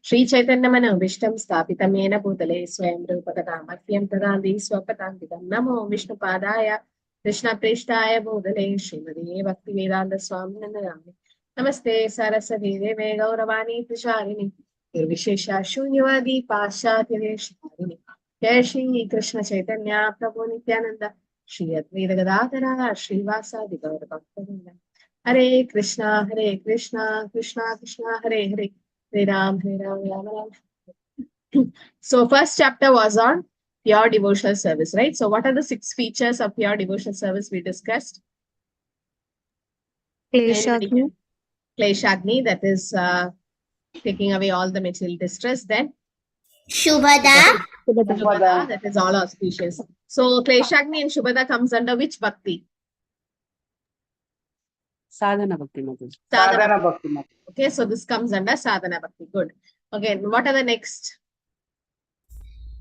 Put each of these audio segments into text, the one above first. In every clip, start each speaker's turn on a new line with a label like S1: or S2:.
S1: Shri Chaitanya Manavishtam Stapitam Yena Bhutale Swayam Rupakata Mahyam Tadandi Swapatanvidam Namo Vishnu Padaya Krishna Preshtaya Bhutale Srimadi Bhakti Vedanta Swami Nandayami Namaste Saraswati Deve Gauravani Tisharini Nirvishesha Shunyavadi Pashatya Sharini Jai Shri Krishna Chaitanya Prabhu Nityananda Shri Advaita Gadadhara Srivasa Gaura Bhaktavinda Hare Krishna Krishna Krishna Hare Hare Hare Ram, Ram Ram. So first chapter was on pure devotional service, right? So what are the 6 features of pure devotional service we discussed?
S2: Kleshagni.
S1: Kleshagni, that is taking away all the material distress. Then
S3: Shubhada.
S1: Shubhada, that is all auspicious. So Kleshagni and Shubhada comes under which bhakti?
S4: Sadhana Bhakti Mataji.
S1: Sadhana Bhakti. Okay, so this comes under Sadhana Bhakti. Good. Okay, what are the next?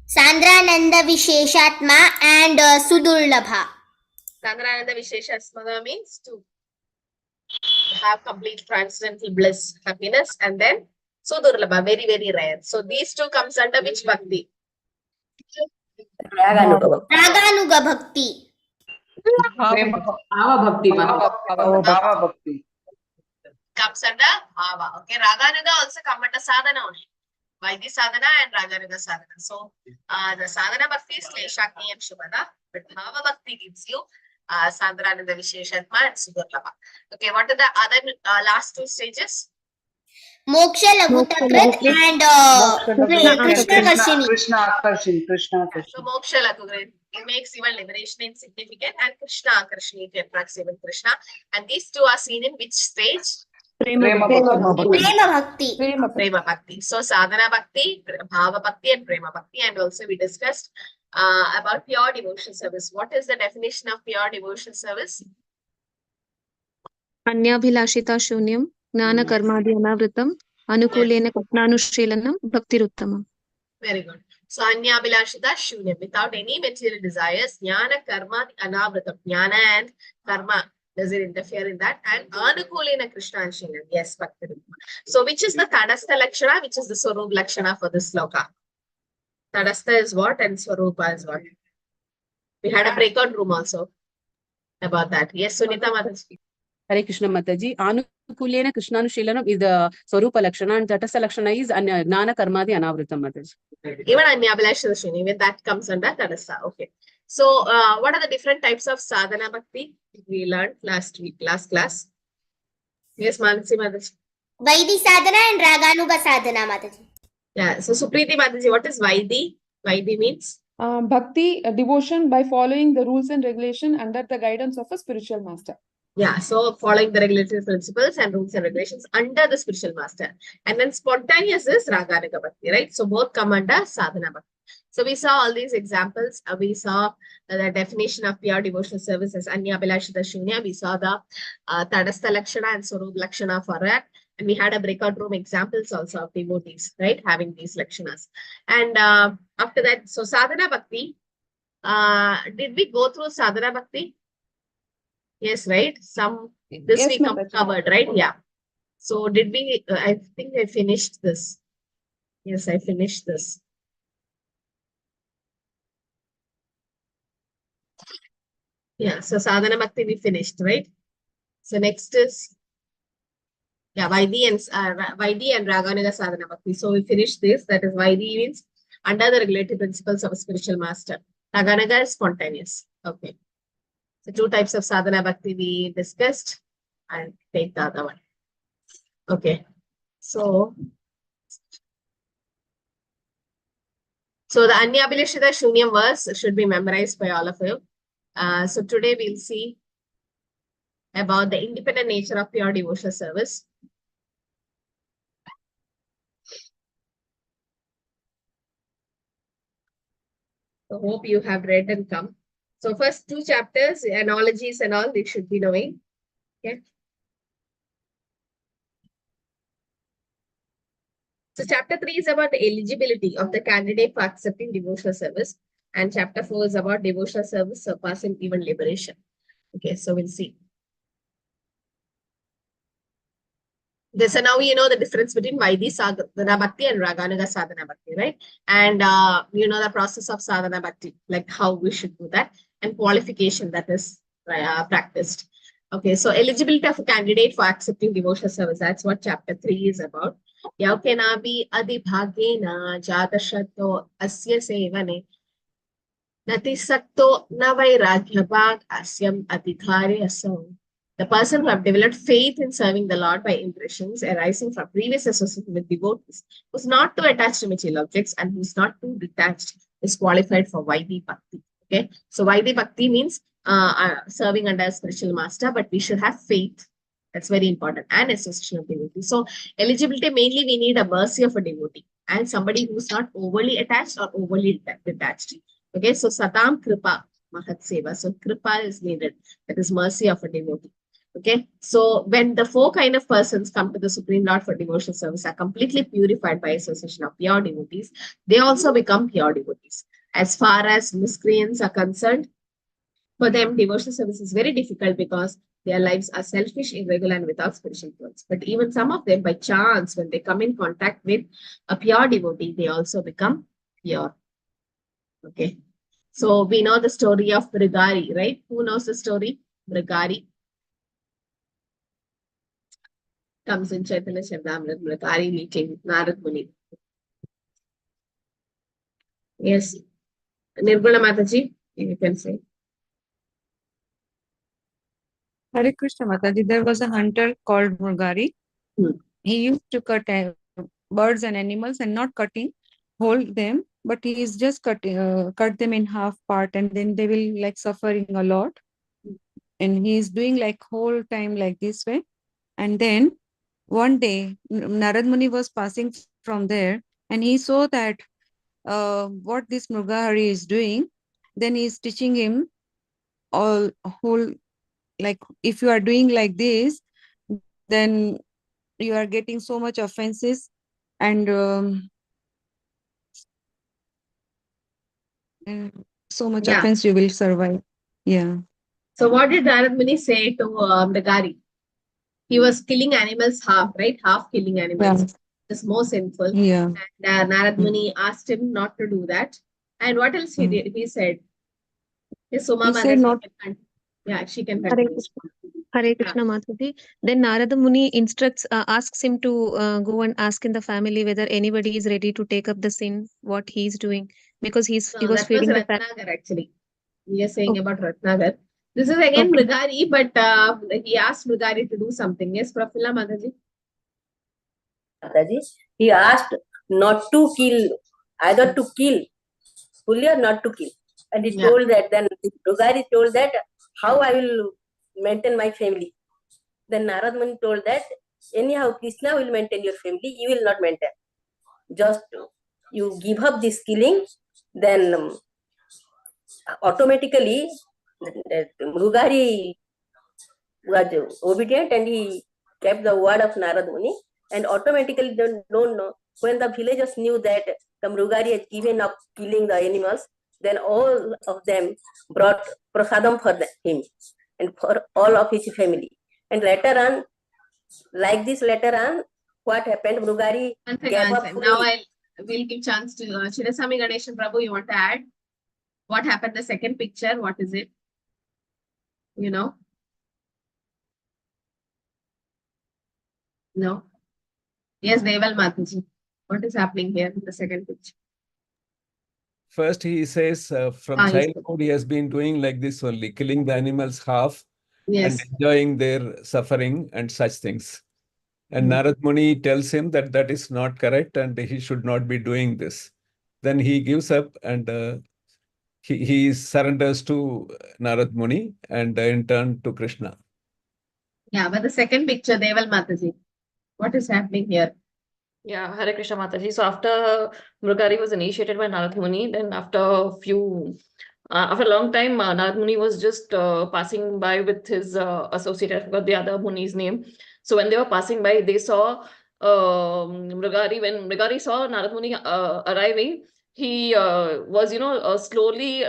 S3: Sandrananda Visheshatma and Sudurlabha.
S1: Sandrananda Visheshatma means to have complete transcendental bliss, happiness, and then Sudurlabha, very, very rare. So these 2 comes under which bhakti?
S3: Raganuga Bhakti.
S4: Bhava Bhakti.
S1: Comes under Bhava. Okay, Raganuga also come under sadhana only. Vaidhi sadhana and Raganuga sadhana. So the sadhana bhakti is Kleshagni and Shubhada, but Bhava Bhakti gives you Sandrananda Visheshatma and Sudurlabha. Okay, what are the other last 2 stages?
S3: Moksha Laghutakrit and Krishna Akarshini.
S1: So Moksha Laghutakrit, it makes even liberation insignificant, and Krishna Akarshini, it attracts even Krishna. And these 2 are seen in which stage?
S3: Prema
S1: Bhakti. So Sadhana Bhakti, Bhava Bhakti, and Prema Bhakti. And also we discussed about pure devotional service. What is the definition of pure devotional service?
S2: Anyabhilashita Shunyam, Gnana Karmadi Anavritam, Anukulena Katnanushrilanam, Bhaktiruttamam.
S1: Very good. So Anyabhilashita Shunyam, without any material desires, Jnana Karma Anavritam. Jnana and Karma does it interfere in that? And Anukulena Krishna and Shrilam. Yes, Bhakti. So which is the Tadastha Lakshana, which is the Swarup Lakshana for this sloka? Tadastha is what and Swarupa is what? We had a breakout room also about that. Yes, Sunita Mataji.
S4: Hare Krishna Mataji. Anukulena Krishnanushilanam is the Swarupa Lakshana, and Tatastha Lakshana is Gnana Karmadi Anavritam Mataji.
S1: Even Anyabhilashita, even that comes under Tadastha. Okay. So what are the different types of sadhana bhakti we learned last week, last class? Yes, Manasi Mataji.
S3: Vaidhi sadhana and Raganuga sadhana, Mataji.
S1: Yeah, so Supriti Mataji, what is Vaidhi? Vaidhi means?
S5: Bhakti, devotion by following the rules and regulation under the guidance of a spiritual master.
S1: Yeah, so following the regulatory principles and rules and regulations under the spiritual master. And then spontaneous is Raganuga Bhakti, right? So both come under sadhana bhakti. So we saw all these examples. We saw the definition of pure devotional service as Anyabhilashita Shunya. We saw the Tadastha Lakshana and Swarup Lakshana for that. And we had a breakout room examples also of devotees, right? Having these Lakshanas. And after that, so Sadhana Bhakti. Did we go through Sadhana Bhakti? Yes, right? This
S5: Yes,
S1: we
S5: Mataji.
S1: covered, right? Yeah. So did we, I think I finished this. Yes, I finished this. Yeah, so Sadhana Bhakti we finished, right? So next is, yeah, Vaidhi and Raganuga Sadhana Bhakti. So we finished this. That is Vaidhi means under the regulatory principles of a spiritual master. Raganuga is spontaneous. Okay. So 2 types of Sadhana Bhakti we discussed. I'll take the other one. Okay. So the Anyabhilashita Shunyam verse should be memorized by all of you. So today we'll see about the independent nature of pure devotional service. So hope you have read and come. So first 2 chapters, analogies and all, they should be knowing. Okay. So chapter 3 is about the eligibility of the candidate for accepting devotional service. And chapter 4 is about devotional service surpassing even liberation. Okay, so we'll see. Okay, so now you know the difference between Vaidhi Sadhana Bhakti and Raganuga Sadhana Bhakti, right? And you know the process of Sadhana Bhakti, like how we should do that, and qualification that is practiced. Okay, so eligibility of a candidate for accepting devotional service. That's what chapter 3 is about. Yaukenabi adibhagena jadashato asya sevane nati sakto na vairagyabhag asyam adhikari aso. The person who have developed faith in serving the Lord by impressions arising from previous association with devotees, who's not too attached to material objects and who's not too detached, is qualified for Vaidhi Bhakti. Okay, so Vaidhi Bhakti means serving under a spiritual master, but we should have faith. That's very important, and association of devotees. So eligibility, mainly we need a mercy of a devotee and somebody who's not overly attached or overly detached. Okay, so Satam Kripa Mahat Seva. So Kripa is needed, that is mercy of a devotee. Okay, so when the 4 kind of persons come to the Supreme Lord for devotional service are completely purified by association of pure devotees, they also become pure devotees. As far as miscreants are concerned, for them, devotional service is very difficult because their lives are selfish, irregular, and without spiritual growth. But even some of them, by chance, when they come in contact with a pure devotee, they also become pure. Okay, so we know the story of Brigari, right? Who knows the story? Brigari comes in Chaitanya Charitamrita, Brigari meeting Narad Muni. Yes, Nirguna Mataji, you can say.
S6: Hare Krishna Mataji, there was a hunter called Murgari. He used to cut birds and animals and not cutting, hold them, but he is just cut them in half part, and then they will like suffering a lot. And he is doing like whole time like this way. And then one day Narad Muni was passing from there, and he saw that what this Murgahari is doing. Then he is teaching him all whole, like if you are doing like this, then you are getting so much offenses, and so much offense you will survive. Yeah.
S1: So what did Narad Muni say to Brigari? He was killing animals half, right? Half killing animals.
S6: Yeah.
S1: It's more sinful.
S6: Yeah.
S1: And Narad Muni asked him not to do that. And what else he did? He said, yes, Soma
S6: He said not.
S1: Yeah, she can
S2: Hare
S1: continue.
S2: Krishna. Hare Krishna Mataji. Then Narada Muni asks him to go and ask in the family whether anybody is ready to take up the sin, what he is doing, because he was
S1: That was
S2: feeding the family.
S1: Ratnagar actually. We are saying about Ratnagar. This is again
S2: Okay.
S1: Mrigari, but he asked Mrigari to do something. Yes, Prafula Mataji.
S7: Mataji, he asked not to kill, either to kill fully or not to kill. And he told that, then Mrigari told that, how I will maintain my family. Then Narad Muni told that, anyhow, Krishna will maintain your family, you will not maintain. Just you give up this killing, then automatically Mrigari was obedient and he kept the word of Narad Muni, and automatically don't know, when the villagers knew that the Mrigari had given up killing the animals, then all of them brought prasadam for him and for all of his family. And later on, like this later on, what happened, Mrigari gave up fully.
S1: Now we'll give chance to Chirasami Ganeshan Prabhu. You want to add? What happened? The second picture, what is it? You know? No? Yes, Deval Mataji. What is happening here in the second picture?
S8: First, he says from childhood he has been doing like this only, killing the animals half and enjoying their suffering and such things. And Narad Muni tells him that that is not correct and he should not be doing this. Then he gives up and he surrenders to Narad Muni and in turn to Krishna.
S1: Yeah, but the second picture, Deval Mataji. What is happening here?
S9: Yeah, Hare Krishna Mataji. So after Mrigari was initiated by Narad Muni, then after a long time, Narad Muni was just passing by with his associate. I forgot the other Muni's name. So when they were passing by, they saw Mrigari. When Mrigari saw Narad Muni arriving, he was, slowly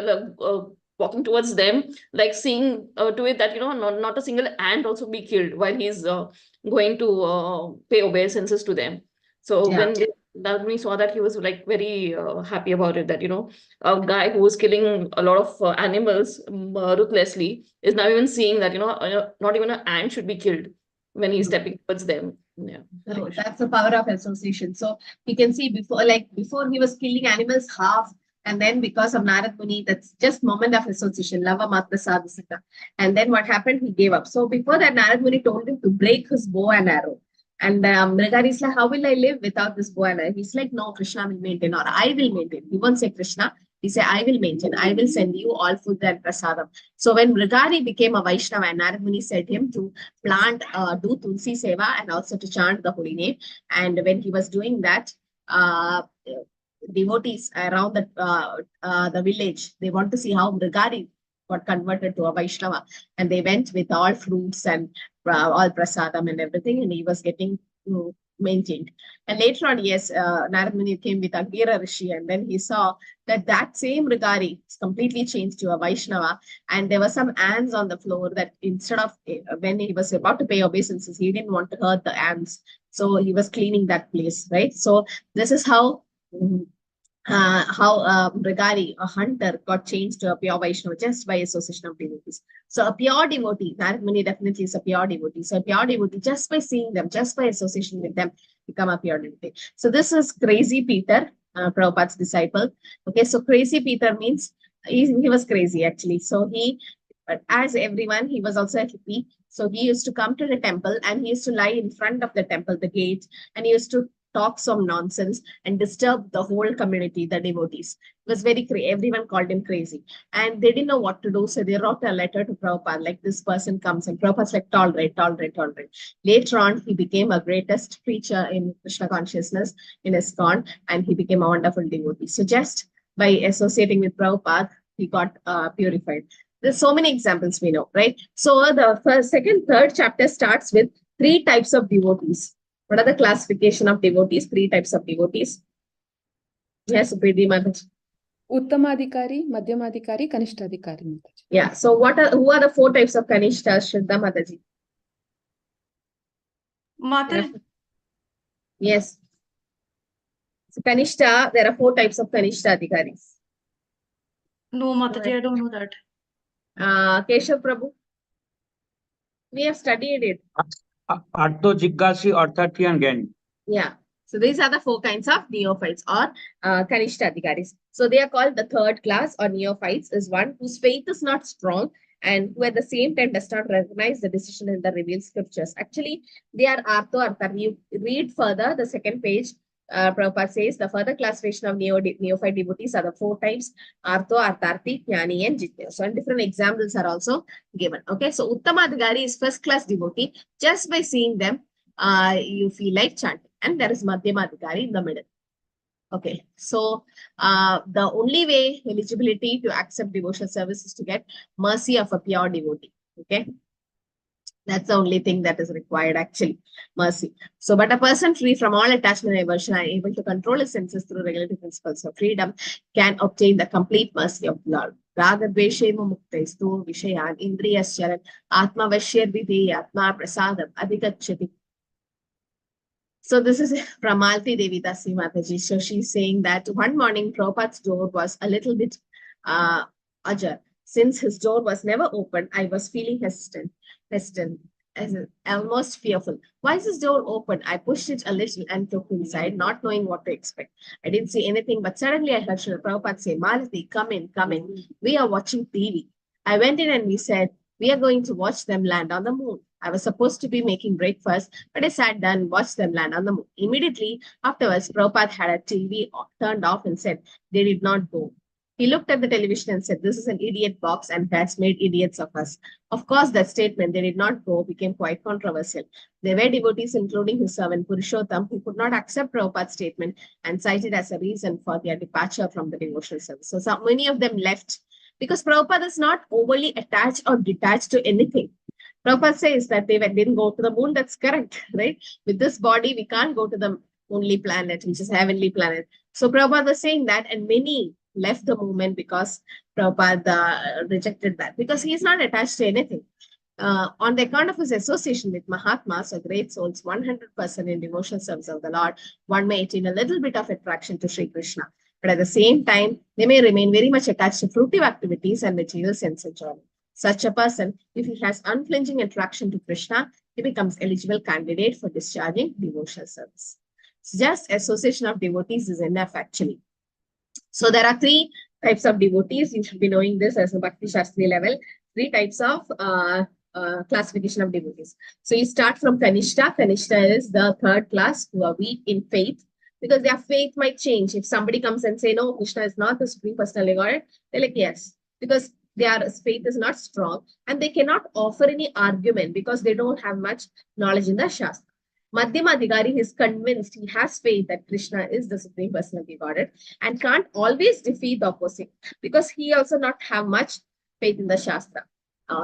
S9: walking towards them, like seeing to it that, not a single ant also be killed while he's going to pay obeisances to them. So
S1: Yeah.
S9: when Nagmuni saw that, he was like very happy about it, that, a guy who was killing a lot of animals ruthlessly is now even seeing that, not even an ant should be killed when he's stepping towards them. Yeah.
S1: So that's the power of association. So you can see before he was killing animals half, and then because of Narad Muni, that's just moment of association, lava matra sadhasita. And then what happened? He gave up. So before that, Narad Muni told him to break his bow and arrow. And Mrigari is like, how will I live without this bow and arrow? He's like, no, Krishna will maintain, or I will maintain. He won't say Krishna. He said, I will maintain. I will send you all food and prasadam. So when Mrigari became a Vaishnava, and Narad Muni said him to plant, do Tulsi Seva and also to chant the holy name. And when he was doing that, devotees around the village, they want to see how Mrigari got converted to a Vaishnava. And they went with all fruits and all prasadam and everything, and he was getting maintained. And later on, yes, Narad Muni came with Angira Rishi, and then he saw that same Mrigari is completely changed to a Vaishnava, and there were some ants on the floor that instead of, when he was about to pay obeisances, he didn't want to hurt the ants. So he was cleaning that place, right? So this is how Mrigari, a hunter, got changed to a pure Vaishnava just by association of devotees. So a pure devotee, Narad Muni definitely is a pure devotee. So a pure devotee, just by seeing them, just by association with them, become a pure devotee. So this is Crazy Peter, Prabhupada's disciple. Okay, so Crazy Peter means he was crazy actually. So but as everyone, he was also a hippie. So he used to come to the temple and he used to lie in front of the temple, the gate, and he used to talk some nonsense and disturb the whole community, the devotees. It was very crazy. Everyone called him crazy. And they didn't know what to do. So they wrote a letter to Prabhupada, like this person comes, and Prabhupada's like, tolerate. Later on, he became a greatest preacher in Krishna consciousness in ISKCON, and he became a wonderful devotee. So just by associating with Prabhupada, he got purified. There's so many examples we know, right? So the first, second, third chapter starts with 3 types of devotees. What are the classification of devotees? 3 types of devotees. Yes, Priti Mataji.
S5: Uttamadhikari, Madhyamadhikari, Kanishtadhikari, Mataji.
S1: Yeah. So who are the 4 types of Kanishtas, Shraddha Mataji?
S10: Mataji.
S1: Yes. So Kanishta, there are 4 types of Kanishta Adhikaris.
S10: No, Mataji, I don't know that.
S1: Keshav Prabhu. We have studied it.
S11: Artho, Jigyasi, Arthati, and Gyan.
S1: Yeah. So these are the 4 kinds of neophytes or Kanishta Adhikaris. So they are called the 3rd class or neophytes is one whose faith is not strong and who at the same time does not recognize the decision in the revealed scriptures. Actually, they are Artho Arthar. You read further, the 2nd page, Prabhupada says the further classification of neophyte devotees are the 4 types: Artho, Artharthi, Jnani, and Jitya. So, and different examples are also given. Okay, so Uttamadhikari is 1st class devotee. Just by seeing them, you feel like chanting. And there is Madhyamadhikari in the middle. Okay, so the only way eligibility to accept devotional service is to get mercy of a pure devotee. Okay. That's the only thing that is required, actually, mercy. So, but a person free from all attachment and aversion and able to control his senses through regulative principles of freedom can obtain the complete mercy of the Lord. Raga dveshema muktaistu vishayan indriyascharan atma vashyar vidhi atma prasadam adhikachati. So this is from Malti Devi Dasi Mataji. So she's saying that one morning Prabhupada's door was a little bit ajar. Since his door was never open, I was feeling hesitant, almost fearful. Why is his door open? I pushed it a little and took inside, not knowing what to expect. I didn't see anything, but suddenly I heard Srila Prabhupada say, Malati, come in, come in. We are watching TV. I went in and we said, we are going to watch them land on the moon. I was supposed to be making breakfast, but I sat down and watched them land on the moon. Immediately afterwards, Prabhupada had a TV turned off and said, they did not go. He looked at the television and said, this is an idiot box and has made idiots of us. Of course, that statement, they did not go, became quite controversial. There were devotees, including his servant Purushottam, who could not accept Prabhupada's statement and cited as a reason for their departure from the devotional service. So many of them left because Prabhupada is not overly attached or detached to anything. Prabhupada says that they didn't go to the moon. That's correct, right? With this body, we can't go to the only planet, which is heavenly planet. So Prabhupada was saying that, and many left the movement because Prabhupada rejected that, because he is not attached to anything. On the account of his association with Mahatmas or great souls, 100% in devotional service of the Lord, one may attain a little bit of attraction to Sri Krishna. But at the same time, they may remain very much attached to fruitive activities and material sense enjoyment. Such a person, if he has unflinching attraction to Krishna, he becomes eligible candidate for discharging devotional service. So just association of devotees is enough actually. So there are 3 types of devotees. You should be knowing this as a Bhakti Shastri level. 3 types of classification of devotees. So you start from Kanishta. Kanishta is the 3rd class who are weak in faith, because their faith might change. If somebody comes and say, no, Krishna is not the Supreme Personality of Godhead, they're like, yes, because their faith is not strong and they cannot offer any argument because they don't have much knowledge in the Shastra. Madhyama Adhikari is convinced, he has faith that Krishna is the Supreme Personality of Godhead and can't always defeat the opposite because he also not have much faith in the Shastra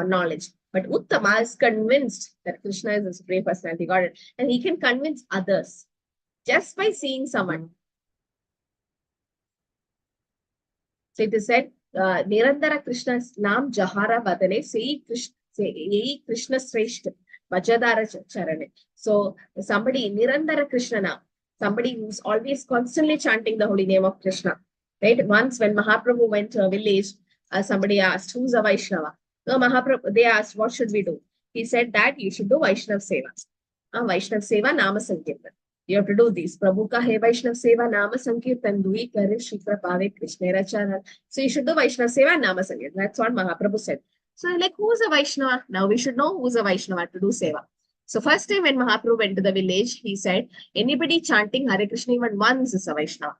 S1: knowledge. But Uttama is convinced that Krishna is the Supreme Personality of Godhead and he can convince others just by seeing someone. So it is said, Nirandara Krishna's Nam Jahara Badane Sei Krishna Sreshta Vajadara Charane. So somebody, Nirandara Krishna Nam, somebody who's always constantly chanting the holy name of Krishna. Right? Once when Mahaprabhu went to a village, somebody asked, who's a Vaishnava? So Mahaprabhu, they asked, what should we do? He said that you should do Vaishnav Seva. Vaishnav Seva Nama Sankirtan. You have to do this. Prabhu ka hai Vaishnav Seva Nama Sankirtan Dui Kare Shikra Pave Krishnera Chara. So you should do Vaishnav Seva Nama Sankirtan. That's what Mahaprabhu said. So like, who's a Vaishnava? Now we should know who's a Vaishnava to do Seva. So first time when Mahaprabhu went to the village, he said, anybody chanting Hare Krishna even once is a Vaishnava.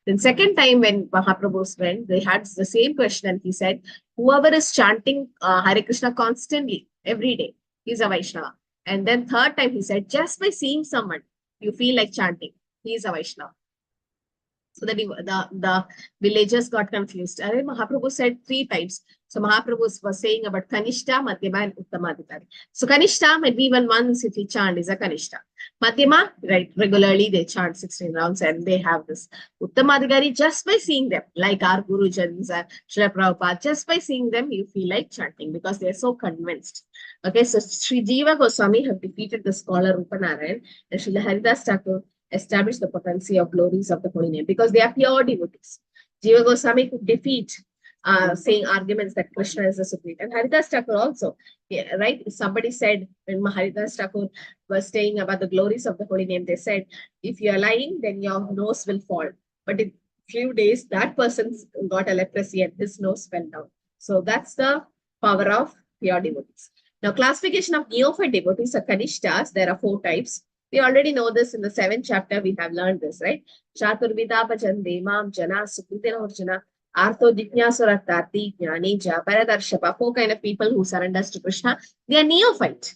S1: Then second time when Mahaprabhu's went, they had the same question and he said, whoever is chanting Hare Krishna constantly, every day, is a Vaishnava. And then third time he said, just by seeing someone, you feel like chanting, he is a Vaishnava. So the villagers got confused. Mahaprabhu said 3 types. So Mahaprabhu was saying about Kanishta, Madhyama, and Uttamadhikari. So Kanishta might be even once if he chant is a Kanishta. Madhyama, right, regularly they chant 16 rounds and they have this. Uttamadhikari, just by seeing them, like our Gurujans, Srila Prabhupada, just by seeing them, you feel like chanting because they're so convinced. Okay, so Sri Jiva Goswami have defeated the scholar Rupanarayan and Srila Haridas Thakur established the potency of glories of the holy name because they are pure devotees. Jiva Goswami could defeat saying arguments that Krishna is the supreme. And Haridas Thakur also, yeah, right? Somebody said, when Haridas Thakur was saying about the glories of the holy name, they said, if you are lying, then your nose will fall. But in few days, that person got a leprosy and his nose fell down. So that's the power of pure devotees. Now, classification of neophyte devotees or Kanishtas, there are 4 types. We already know this in the 7th chapter. We have learned this, right? Chaturvida Bhajan Mam Jana Sukrita Orjana Artho Jitnyasurartati Jnanija Paradarshapa. 4 kind of people who surrenders to Krishna. They are neophyte.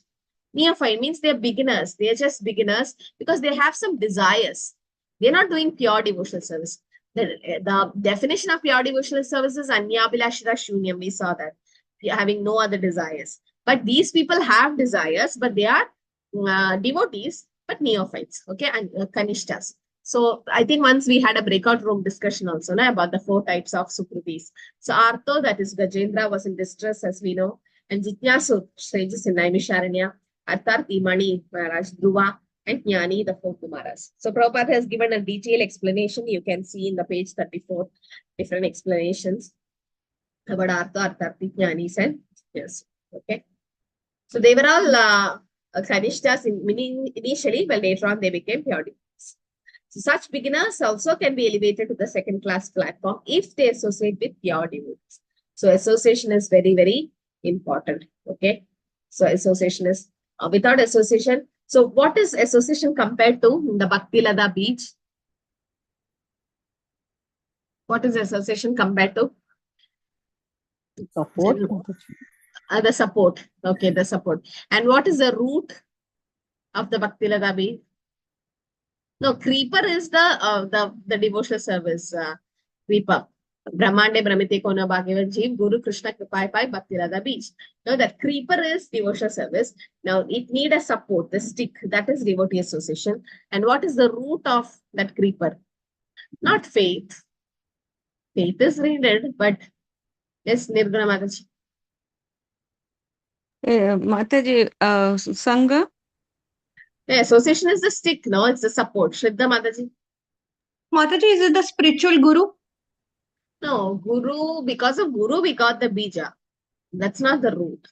S1: Neophyte means they are beginners. They are just beginners because they have some desires. They are not doing pure devotional service. The definition of pure devotional service is Anyabhilashita Shunyam. We saw that. Having no other desires. But these people have desires, but they are devotees, but neophytes, okay, and Kanishtas. So I think once we had a breakout room discussion also about the 4 types of Sukrutis. So Artho, that is Gajendra, was in distress as we know, and Jitnyasu, sages in Naimisharanya, Artharthi, Mani, Maharaj, Dhruva, and Jnani, the 4 Kumaras. So Prabhupada has given a detailed explanation. You can see in the page 34, different explanations about Artho, Artharthi, Jnanis, and yes, okay. So they were all Kanishtas initially, but later on they became pure devotees. So such beginners also can be elevated to the 2nd class platform if they associate with pure devotees. So association is very, very important. Okay. So association is without association. So what is association compared to the Bhakti Lada beach? What is association compared to?
S12: Support.
S1: The support. Okay, the support. And what is the root of the Bhakti Lada beach? No, creeper is the devotional service. Creeper. Brahmande Brahmite Kona Bhagavan Jeev Guru Krishna Kripai Pai Bhakti Lada beach. Now that creeper is devotional service. Now it need a support, the stick, that is devotee association. And what is the root of that creeper? Not faith. Faith is needed, but yes, Nirguna Mataji.
S6: Mataji, Sangha?
S1: Yeah, association is the stick, no? It's the support. Shraddha Mataji.
S10: Mataji, is it the spiritual guru?
S1: No, Guru, because of Guru, we got the bija. That's not the root.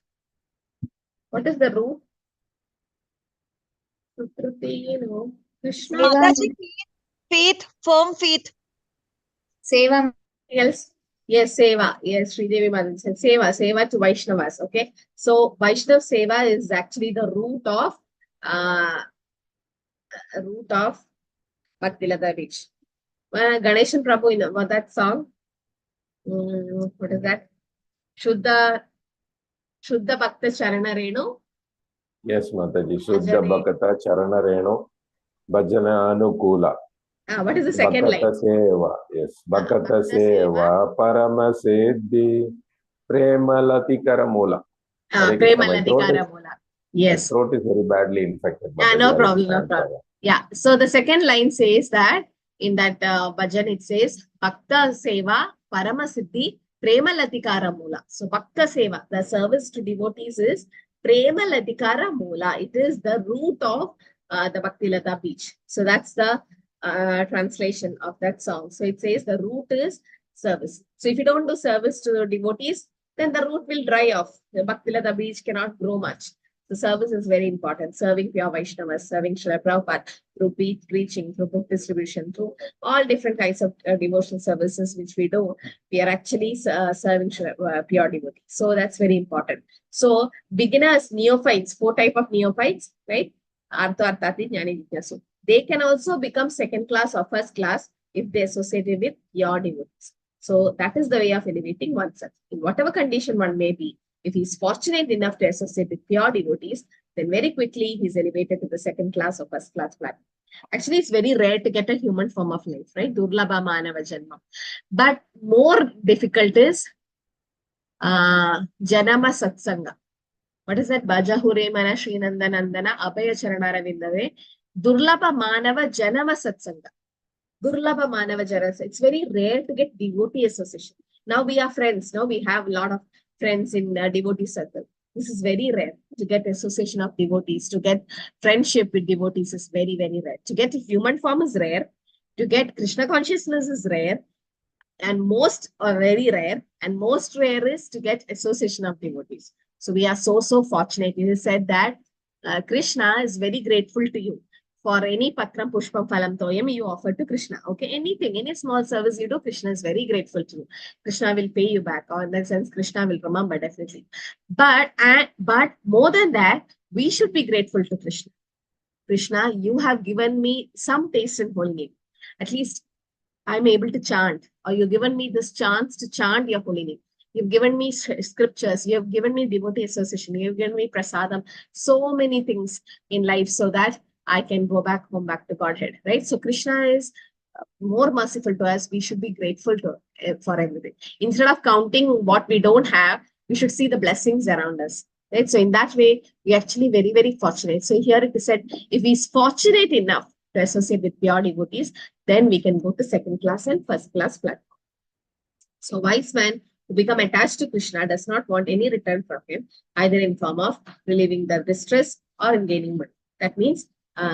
S1: What is the root? You know, Krishna.
S10: Mataji, faith, firm faith.
S3: Seva.
S1: Else? Yes, Seva. Yes, Sridevi Madan said Seva. Seva to Vaishnavas. Okay. So Vaishnav Seva is actually the root of Bhakti Lata Beach. Ganeshan Prabhu in what that song? What is that? Shuddha Bhakta Charana Renu.
S12: Yes, Mataji. Shuddha Bhakta Charana Renu Bhajana Anukula.
S1: What is the second line?
S12: Bhakata Seva. Yes. Bhakata Seva Parama Siddhi Premalati Karamula.
S1: Premalati Karamula. Yes.
S12: My throat is very badly infected.
S1: No problem. No problem. Yeah. So the second line says that in that bhajan it says Bhakta Seva Parama Siddhi Premalati Mula. So Bhakta Seva, the service to devotees is Premalati Mula. It is the root of the Bhakti Lata Beach. So that's the translation of that song. So it says the root is service. So if you don't do service to the devotees, then the root will dry off. The Bhakti Lata Beach cannot grow much. The service is very important. Serving pure Vaishnavas, serving Srila Prabhupada through preaching, through book distribution, through all different kinds of devotional services which we do. We are actually serving pure devotees. So that's very important. So beginners, neophytes, 4 types of neophytes, right? Artha, Arthati, Jnani, Jityasu. They can also become second class or first class if they associated with pure devotees. So that is the way of elevating oneself. In whatever condition one may be, if he's fortunate enough to associate with pure devotees, then very quickly he's elevated to the second class or first class platform. Actually, it's very rare to get a human form of life, right? Durlabha Manava Janma. But more difficult is Janama Satsanga. What is that? Bhajahure Mana Sri Nandana Abhaya Charanara Vindave. Durlabha Manava Janama Satsanga. Durlabha Manava Janama. It's very rare to get devotee association. Now we are friends. Now we have a lot of friends in devotee circle. This is very rare to get association of devotees, to get friendship with devotees is very, very rare. To get a human form is rare. To get Krishna consciousness is rare. And most are very rare. And most rare is to get association of devotees. So we are so fortunate. You said that Krishna is very grateful to you. For any patram pushpam phalam toyam you offer to Krishna. Okay, anything, any small service you do, Krishna is very grateful to you. Krishna will pay you back, or in that sense, Krishna will remember definitely. But more than that, we should be grateful to Krishna. Krishna, you have given me some taste in holy name. At least I'm able to chant, or you've given me this chance to chant your holy name. You've given me scriptures, you have given me devotee association, you've given me prasadam, so many things in life so that I can go back home, back to Godhead, right? So Krishna is more merciful to us. We should be grateful to for everything. Instead of counting what we don't have, we should see the blessings around us, right? So in that way, we're actually very, very fortunate. So here it is said, if he's fortunate enough to associate with pure devotees, then we can go to second class and first class platform. So wise man who become attached to Krishna does not want any return from him, either in form of relieving the distress or in gaining money. That means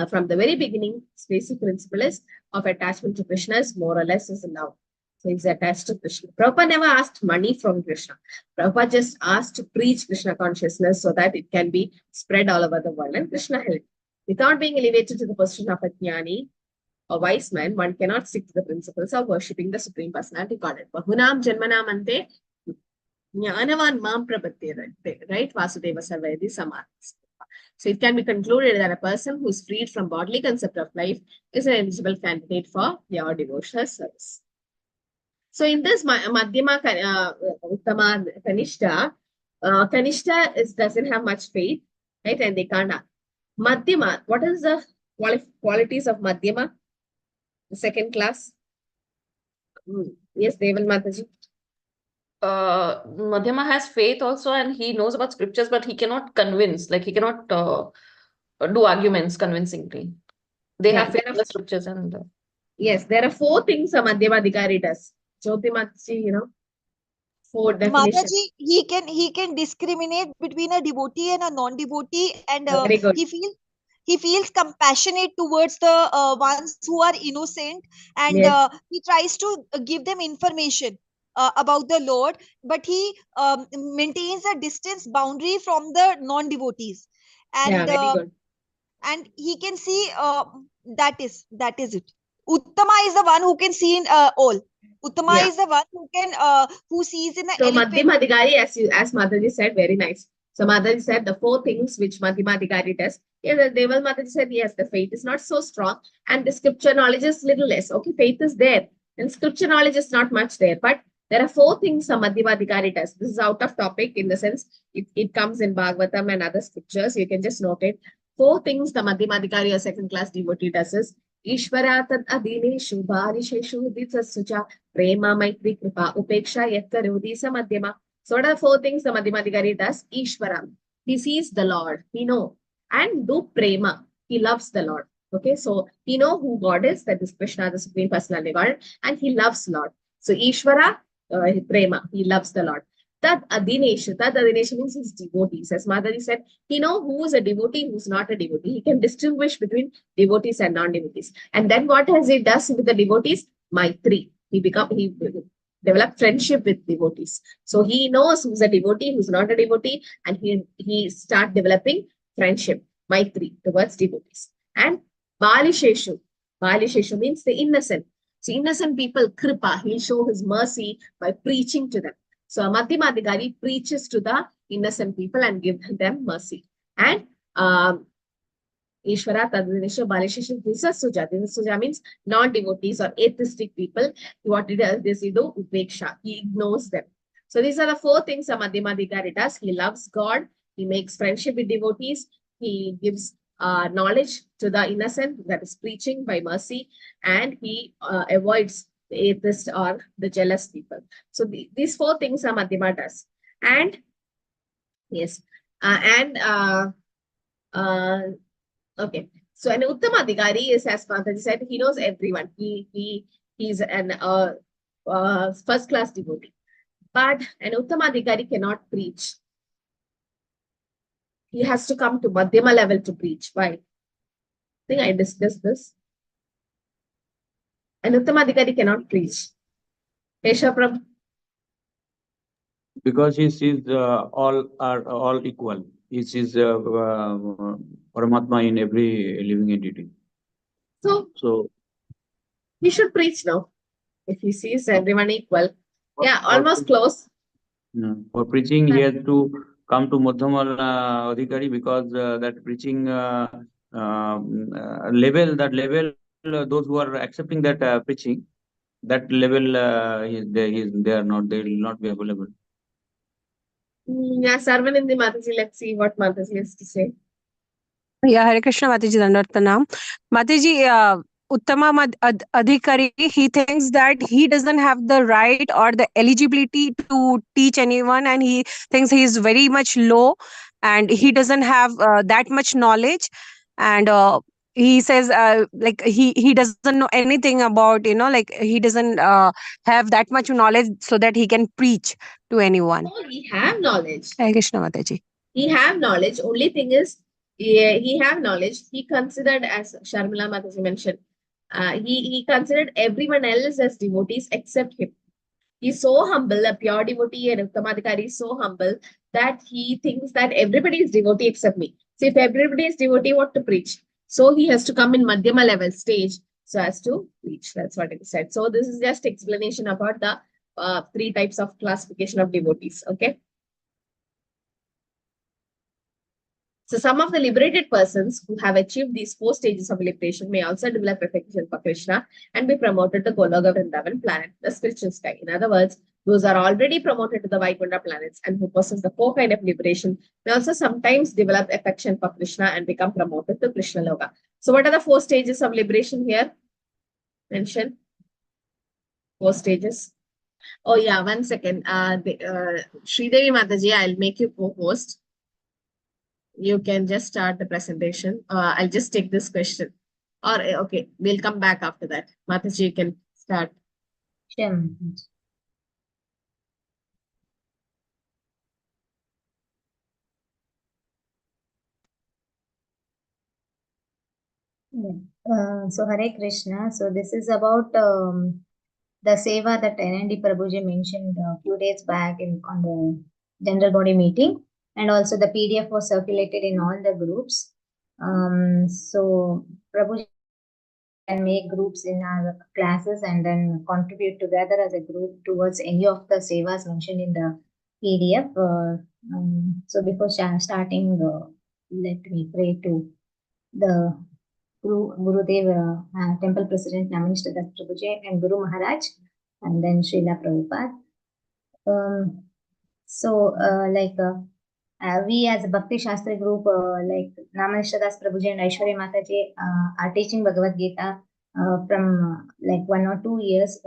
S1: from the very beginning, his basic principle is of attachment to Krishna is more or less is love. So he's attached to Krishna. Prabhupada never asked money from Krishna. Prabhupada just asked to preach Krishna consciousness so that it can be spread all over the world. And Krishna helped. Without being elevated to the position of a jnani, a wise man, one cannot stick to the principles of worshipping the Supreme Personality Godhead. Bahunam janmanam ante jnanavan mam prapatte, right? Vasudeva sarvayadi samadhis. So it can be concluded that a person who is freed from bodily concept of life is an eligible candidate for pure devotional service. So in this Madhyama, Uttama, Kanishta, Kanishta doesn't have much faith, right? And they can't. Madhyama, what is the qualities of Madhyama? The second class? Yes, Deval Mataji.
S9: Madhyama has faith also, and he knows about scriptures, but he cannot convince, like he cannot do arguments convincingly. They have faith in the scriptures and...
S1: Yes, there are 4 things a Madhyama Adhikari does. Jyoti Mataji, 4 definitions.
S10: Mataji, he can discriminate between a devotee and a non-devotee, and
S1: Very good.
S10: he feels compassionate towards the ones who are innocent, and
S1: Yes.
S10: he tries to give them information about the Lord, but he maintains a distance boundary from the non-devotees,
S1: Yeah,
S10: and
S1: very good.
S10: and he can see that is it. Uttama is the one who can see in all. Uttama
S1: Yeah.
S10: is the one who sees in the
S1: So
S10: elephant.
S1: Madhyama Adhikari, as Mataji said, very nice. So Mataji said the 4 things which Madhyama Adhikari does. Yeah, the Deval Mataji said, yes, the faith is not so strong and the scripture knowledge is little less. Okay, faith is there and scripture knowledge is not much there. But there are 4 things a Madhyama Adhikari does. This is out of topic in the sense it comes in Bhagavatam and other scriptures. You can just note it. 4 things the Madhyama Adhikari or second class devotee does is Ishvara tad adineshu bharisheshu ditsasucha prema maitri kripa upeksha yatkarudi samadhyama. So what are the 4 things the Madhyama Adhikari does? Ishvara, he sees the Lord, he know, and do prema, he loves the Lord. Okay, so he know who God is, that is Krishna, the Supreme Personality God, and he loves Lord. So Ishvara, prema, he loves the Lord. Tad adineshu means his devotees. As Mataji said, he know who is a devotee, who's not a devotee. He can distinguish between devotees and non-devotees. And then what has he does with the devotees? Maitri. He developed friendship with devotees. So he knows who's a devotee, who's not a devotee, and he start developing friendship, Maitri, towards devotees. And Balisheshu. Balisheshu means the innocent. So innocent people, Kripa, he'll show his mercy by preaching to them. So Madhyama Adhikari preaches to the innocent people and gives them mercy. And Ishvara Tadadesha Balishesha Disasuja. Disasuja means non-devotees or atheistic people. What he does is upeksha. He ignores them. So these are the 4 things a Madhyama Adhikari does. He loves God. He makes friendship with devotees. He gives knowledge to the innocent, that is preaching by mercy. And he avoids the atheist or the jealous people. So these 4 things a Madhyama does. And yes, okay. So an Uttama Adhikari is, as Mataji said, he knows everyone. He's an first class devotee. But an Uttama Adhikari cannot preach. He has to come to Madhyama level to preach. Why? I think I discussed this. An Uttama Adhikari cannot preach. Keshav Prabhu.
S11: Because he sees all are all equal. He sees Paramatma in every living entity. So
S1: he should preach now. If he sees everyone equal. Yeah, almost close.
S11: For preaching, he has to come to Madhyama Adhikari, because that preaching level, those who are accepting that preaching, that level they will not be available.
S1: Yeah, Sarvanindi Mataji, let's see what Mataji has to say.
S13: Yeah, Hare Krishna Mataji, Dandartanam. Mataji, Uttama Adhikari, he thinks that he doesn't have the right or the eligibility to teach anyone, and he thinks he is very much low and he doesn't have that much knowledge, and he says like he doesn't know anything about, like he doesn't have that much knowledge so that he can preach to anyone.
S1: Oh, he have knowledge.
S13: Hare Krishna Mataji.
S1: He have knowledge. Only thing is, he have knowledge. He considered, as Sharmila Mataji mentioned, he considered everyone else as devotees except him. He's so humble, a pure devotee, and Uttama Adhikari is so humble that he thinks that everybody is devotee except me. So if everybody is devotee, what to preach? So he has to come in Madhyama level stage so as to preach. That's what it said. So this is just explanation about the 3 types of classification of devotees. Okay. So some of the liberated persons who have achieved these 4 stages of liberation may also develop affection for Krishna and be promoted to Goloka Vrindavan planet, the spiritual sky. In other words, those are already promoted to the Vaikuntha planets and who possess the 4 kind of liberation may also sometimes develop affection for Krishna and become promoted to Krishna Loka. So what are the 4 stages of liberation here? Mention 4 stages. Oh yeah, 1 second. Sridevi Mataji, I'll make you co-host. You can just start the presentation. I'll just take this question. Or okay, we'll come back after that. Mataji, you can start.
S3: Sure. So Hare Krishna. So this is about the seva that NND Prabhuji mentioned a few days back on the general body meeting, and also the PDF was circulated in all the groups. So Prabhuji can make groups in our classes and then contribute together as a group towards any of the sevas mentioned in the PDF. So before starting, let me pray to the Gurudev, Temple President Naminishta Das Prabhuji and Guru Maharaj, and then Srila Prabhupada. We as a Bhakti Shastri group, like Naminishta Das Prabhuji and Aishwarya Mataji, are teaching Bhagavad Gita from like 1 or 2 years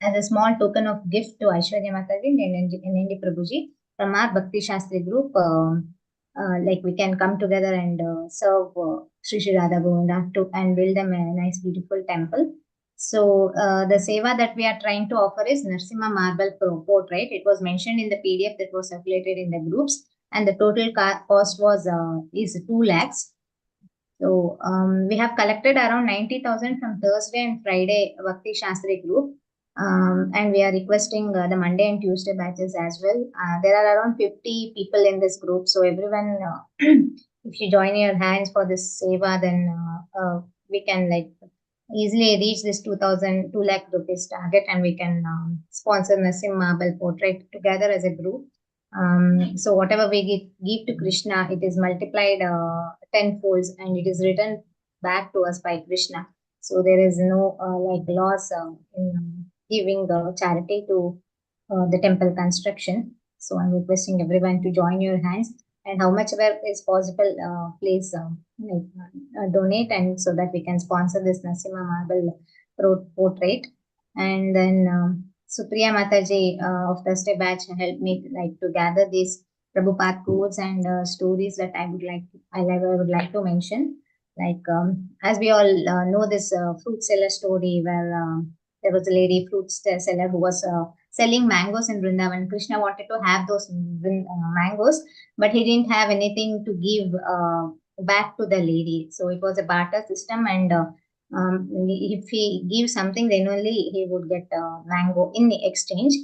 S3: as a small token of gift to Aishwarya Mataji and NND Prabhuji from our Bhakti Shastri group. Like we can come together and serve Sri Sri Radha Govinda and build them a nice beautiful temple. So the seva that we are trying to offer is Narsimha marble portrait. It was mentioned in the PDF that was circulated in the groups, and the total cost was is 2 lakhs. So we have collected around 90,000 from Thursday and Friday Bhakti Shastri group. And we are requesting the Monday and Tuesday batches as well. There are around 50 people in this group. So everyone, if you join your hands for this seva, then we can like easily reach this 2 lakh rupees target, and we can sponsor Nasim Marble portrait together as a group. So whatever we give to Krishna, it is multiplied tenfolds, and it is returned back to us by Krishna. So there is no like loss in giving the charity to the temple construction. So I'm requesting everyone to join your hands, and how much ever is possible, please donate, and so that we can sponsor this Nasimha marble portrait. And then Supriya Mataji of Thursday batch helped me like to gather these Prabhupada quotes and stories that I would like to mention. Like as we all know this fruit seller story where there was a lady fruit seller who was selling mangoes in Vrindavan. Krishna wanted to have those mangoes, but he didn't have anything to give back to the lady. So it was a barter system, and if he gives something, then only he would get mango in the exchange.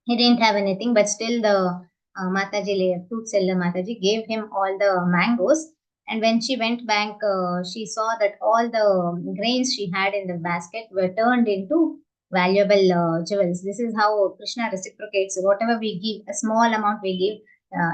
S3: He didn't have anything, but still the Mataji, fruit seller Mataji, gave him all the mangoes. And when she went back, she saw that all the grains she had in the basket were turned into valuable jewels. This is how Krishna reciprocates. Whatever we give, a small amount we give,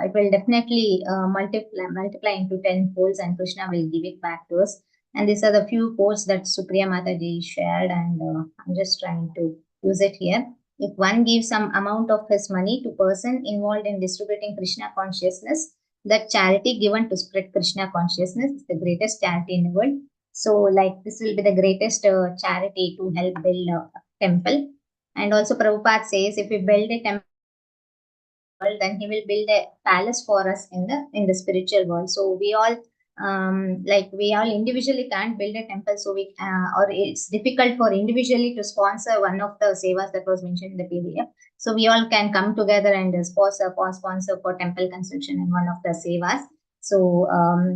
S3: it will definitely multiply into 10 folds, and Krishna will give it back to us. And these are the few quotes that Supriya Mataji shared, and I'm just trying to use it here. If one gives some amount of his money to person involved in distributing Krishna consciousness, that charity given to spread Krishna consciousness is the greatest charity in the world. So like this will be the greatest charity to help build a temple. And also Prabhupada says, if we build a temple, then he will build a palace for us in the spiritual world. So we all we all individually can't build a temple, so we or it's difficult for individually to sponsor one of the sevas that was mentioned in the PDF. So we all can come together and sponsor for temple construction in one of the sevas. So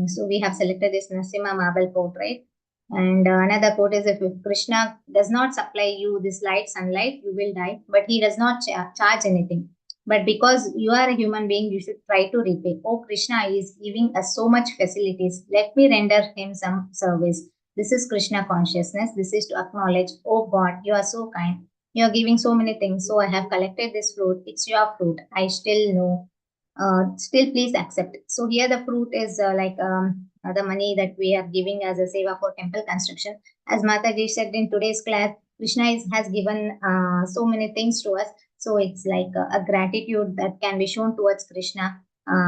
S3: so we have selected this Nasimha marble portrait. And another quote is, if Krishna does not supply you this sunlight, you will die, but he does not charge anything. But because you are a human being, you should try to repay. Oh, Krishna is giving us so much facilities. Let me render him some service. This is Krishna consciousness. This is to acknowledge, oh God, you are so kind. You are giving so many things. So I have collected this fruit. It's your fruit. I still know. Still please accept. So here the fruit is the money that we are giving as a seva for temple construction. As Mataji said in today's class, Krishna has given so many things to us. So it's like a gratitude that can be shown towards Krishna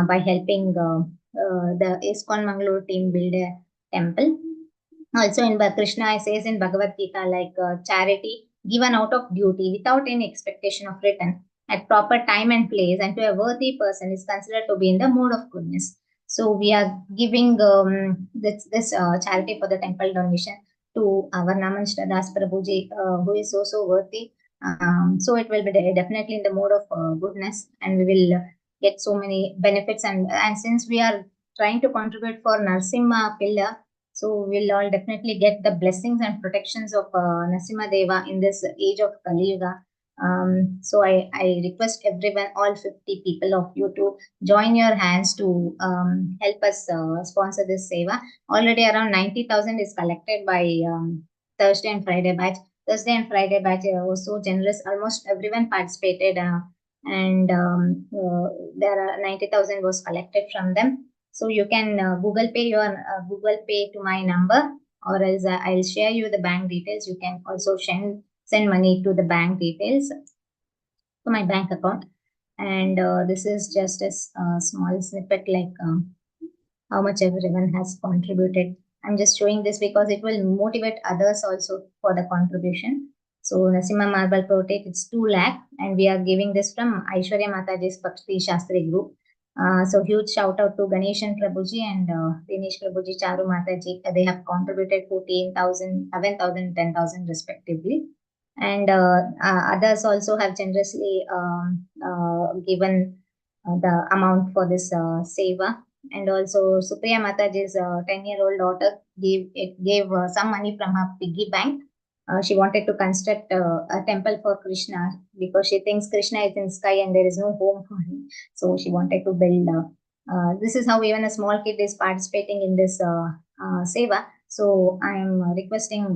S3: by helping the ISKCON Mangalore team build a temple. Also in Krishna says in Bhagavad Gita, like charity given out of duty without any expectation of return at proper time and place and to a worthy person is considered to be in the mode of goodness. So we are giving this charity for the temple donation to our Namanishta Das Prabhuji, who is also worthy. So it will be definitely in the mode of goodness, and we will get so many benefits. And since we are trying to contribute for Narsimha Pillar. So we'll all definitely get the blessings and protections of Narasimha Deva in this age of Kali Yuga. So I request everyone, all 50 people of you, to join your hands to help us sponsor this seva. Already around 90,000 is collected by Thursday and Friday batch. Thursday and Friday batch was so generous. Almost everyone participated, and there are 90,000 was collected from them. So you can Google Pay to my number, or else I'll share you the bank details. You can also send money to the bank details, to my bank account. And this is just a small snippet, like how much everyone has contributed. I'm just showing this because it will motivate others also for the contribution. So Narasimha Marble Portrait, it's 2 lakh, and we are giving this from Aishwarya Mataji's Bhakti Shastri group. So huge shout out to Ganeshan Prabhuji and Dinesh Prabhuji, Charu Mataji. They have contributed 14,000, 11,000, 10,000 respectively. And others also have generously given the amount for this seva. And also Supriya Mataji's 10-year-old daughter gave some money from her piggy bank. She wanted to construct a temple for Krishna because she thinks Krishna is in sky and there is no home for him. So she wanted to build. This is how even a small kid is participating in this seva. So I am requesting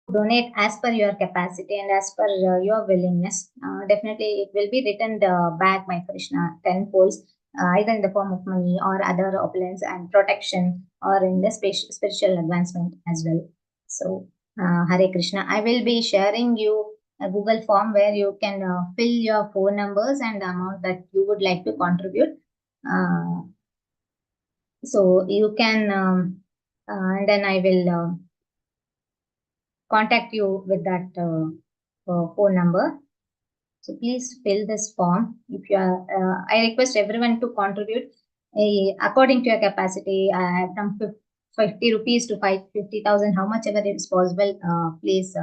S3: donate as per your capacity and as per your willingness. Definitely it will be returned back by Krishna tenfold, either in the form of money or other opulence and protection, or in the spiritual advancement as well. So Hare Krishna. I will be sharing you a Google form where you can fill your phone numbers and the amount that you would like to contribute. So you can, and then I will contact you with that phone number. So please fill this form. If you are, I request everyone to contribute according to your capacity, from 50 rupees to 50,000, how much ever is possible. Please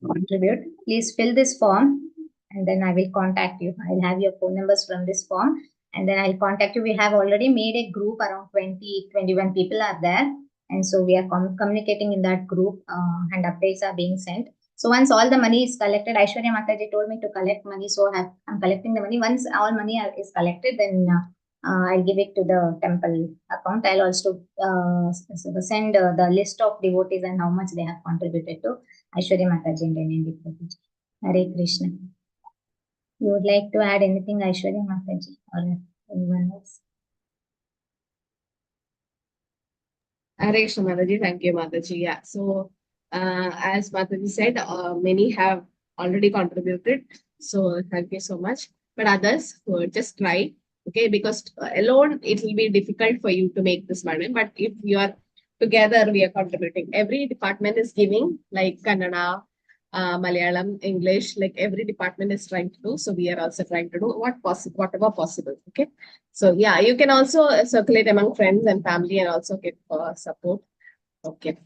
S3: contribute. Please fill this form, and then I will contact you. I'll have your phone numbers from this form, and then I'll contact you. We have already made a group, around 21 people are there. And so we are communicating in that group, and updates are being sent. So once all the money is collected, Aishwarya Mataji told me to collect money. So I'm collecting the money. Once all money is collected, then I'll give it to the temple account. I'll also send the list of devotees and how much they have contributed to Aishwarya Mataji and NND Prabhuji. Hare Krishna. You would like to add anything, Aishwarya Mataji, or anyone else?
S1: Hare Krishna, Mataji. Thank you, Mataji. Yeah. So, as Mataji said, many have already contributed. So, thank you so much. But others who just try, okay, because alone it will be difficult for you to make this money. But if you are together, we are contributing. Every department is giving, like Kannada, Malyalam, English, like every department is trying to do. So we are also trying to do whatever possible. Okay. So yeah, you can also circulate among friends and family and also get support. Okay.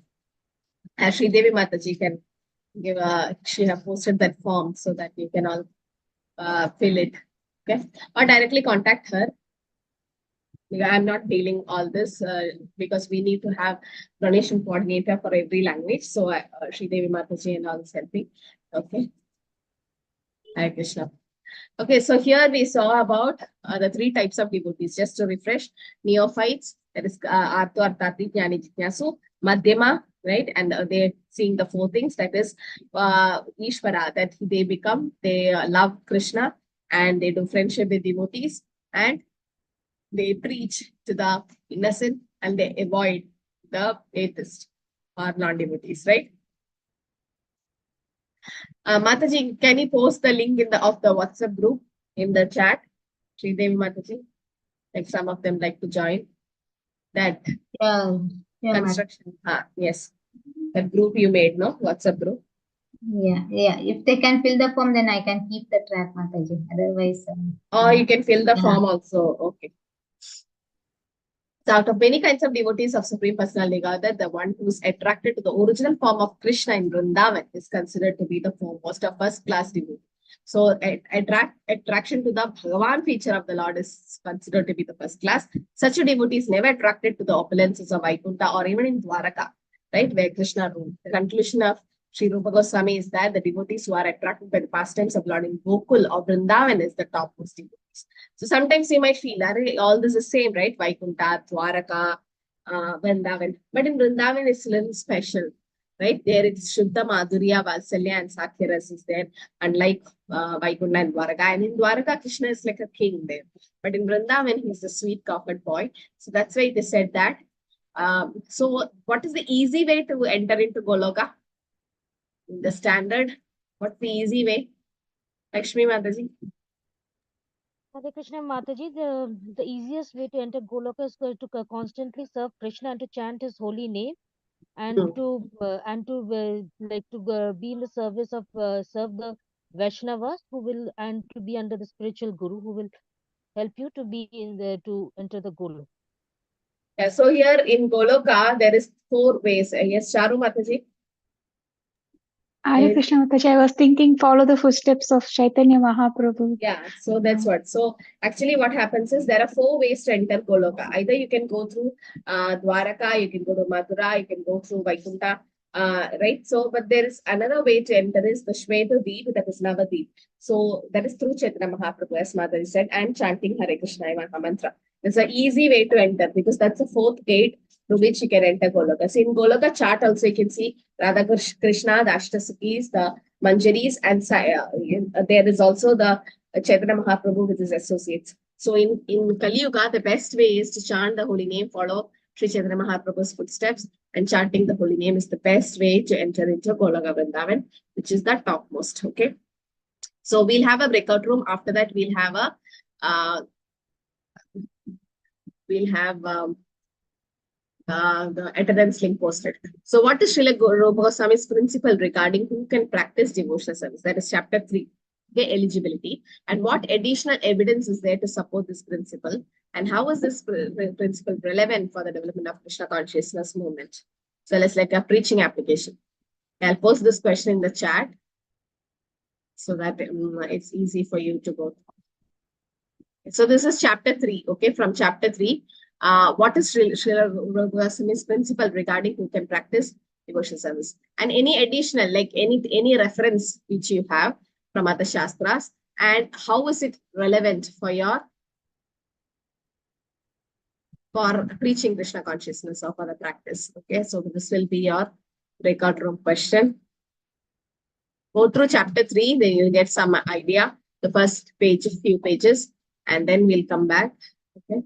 S1: Sri Devi Mataji can give she have posted that form so that you can all fill it. Okay. Or directly contact her. I'm not dealing all this because we need to have donation coordinator for every language. So Sri Devi Mataji and all is helping. Okay. Hare Krishna. Okay, so here we saw about the 3 types of devotees. Just to refresh: neophytes, that is Arto Artati Jnani Jitnyasu, Madhyama, right? And they're seeing the 4 things, that is Ishvara, that they love Krishna and they do friendship with devotees, and they preach to the innocent and they avoid the atheist or non-devotees, right? Mataji, can you post the link of the WhatsApp group in the chat? Sri Devi Mataji, like some of them like to join that construction. Yes, that group you made, no? WhatsApp group.
S3: Yeah. If they can fill the form, then I can keep the track, Mataji. Otherwise,
S1: you can fill the form also. Okay. So out of many kinds of devotees of Supreme Personality Godhead, the one who is attracted to the original form of Krishna in Vrindavan is considered to be the foremost of first-class devotee. So attraction to the Bhagavan feature of the Lord is considered to be the first class. Such a devotee is never attracted to the opulences of Vaikuntha or even in Dwaraka, right, where Krishna ruled. The conclusion of Sri Rupa Goswami is that the devotees who are attracted by the pastimes of Lord in Gokul or Vrindavan is the topmost devotees. So sometimes you might feel that all this is same, right? Vaikuntha, Dwaraka, Vrindavan. But in Vrindavan, it's a little special, right? There it's Shuddha Madhurya, Valsalya, and Sakyaras is there, unlike Vaikuntha and Dwaraka. And in Dwaraka, Krishna is like a king there. But in Vrindavan, he's the sweet coffin boy. So that's why they said that. So what is the easy way to enter into Goloka? The standard, what's the easy way? Lakshmi Mataji.
S14: Hare Krishna Mataji, the easiest way to enter Goloka is to constantly serve Krishna and to chant his holy name, and to be in the service of serve the Vaishnavas who will, and to be under the spiritual guru who will help you to be in the to enter the Goloka.
S1: Yeah, so here in Goloka, there is 4 ways. Yes, Charu Mataji.
S15: Hare Krishna Mataji, I was thinking follow the footsteps of Chaitanya Mahaprabhu.
S1: Yeah, so that's what. So actually what happens is there are 4 ways to enter Goloka. Either you can go through Dwaraka, you can go to Mathura, you can go through Vaikuntha, right? So, but there is another way to enter is the Shweta Deep, that is Navadeep. So that is through Chaitanya Mahaprabhu, as Mataji said, and chanting Hare Krishna Maha Mantra. It's an easy way to enter because that's the 4th gate through which you can enter Goloka. So in Goloka chart also you can see Radha Krishna, the Ashtasakis, the Manjaris, and there is also the Chaitanya Mahaprabhu with his associates. So in Kali Yuga, the best way is to chant the holy name, follow Sri Chaitanya Mahaprabhu's footsteps, and chanting the holy name is the best way to enter into Goloka Vrindavan, which is the topmost. Okay. So we'll have a breakout room. After that, we'll have the attendance link posted. So what is Srila Rupa Goswami's principle regarding who can practice devotional service? That is chapter 3, the eligibility. And what additional evidence is there to support this principle? And how is this principle relevant for the development of Krishna consciousness movement? So it's like a preaching application. I'll post this question in the chat so that it's easy for you to go. So this is chapter 3, okay, from chapter 3. What is Srila Rupa Goswami's principle regarding who can practice devotional service? And any additional, like any reference which you have from other Shastras, and how is it relevant for preaching Krishna consciousness or for the practice? Okay, so this will be your breakout room question. Go through chapter 3, then you'll get some idea, the first page, few pages, and then we'll come back. Okay.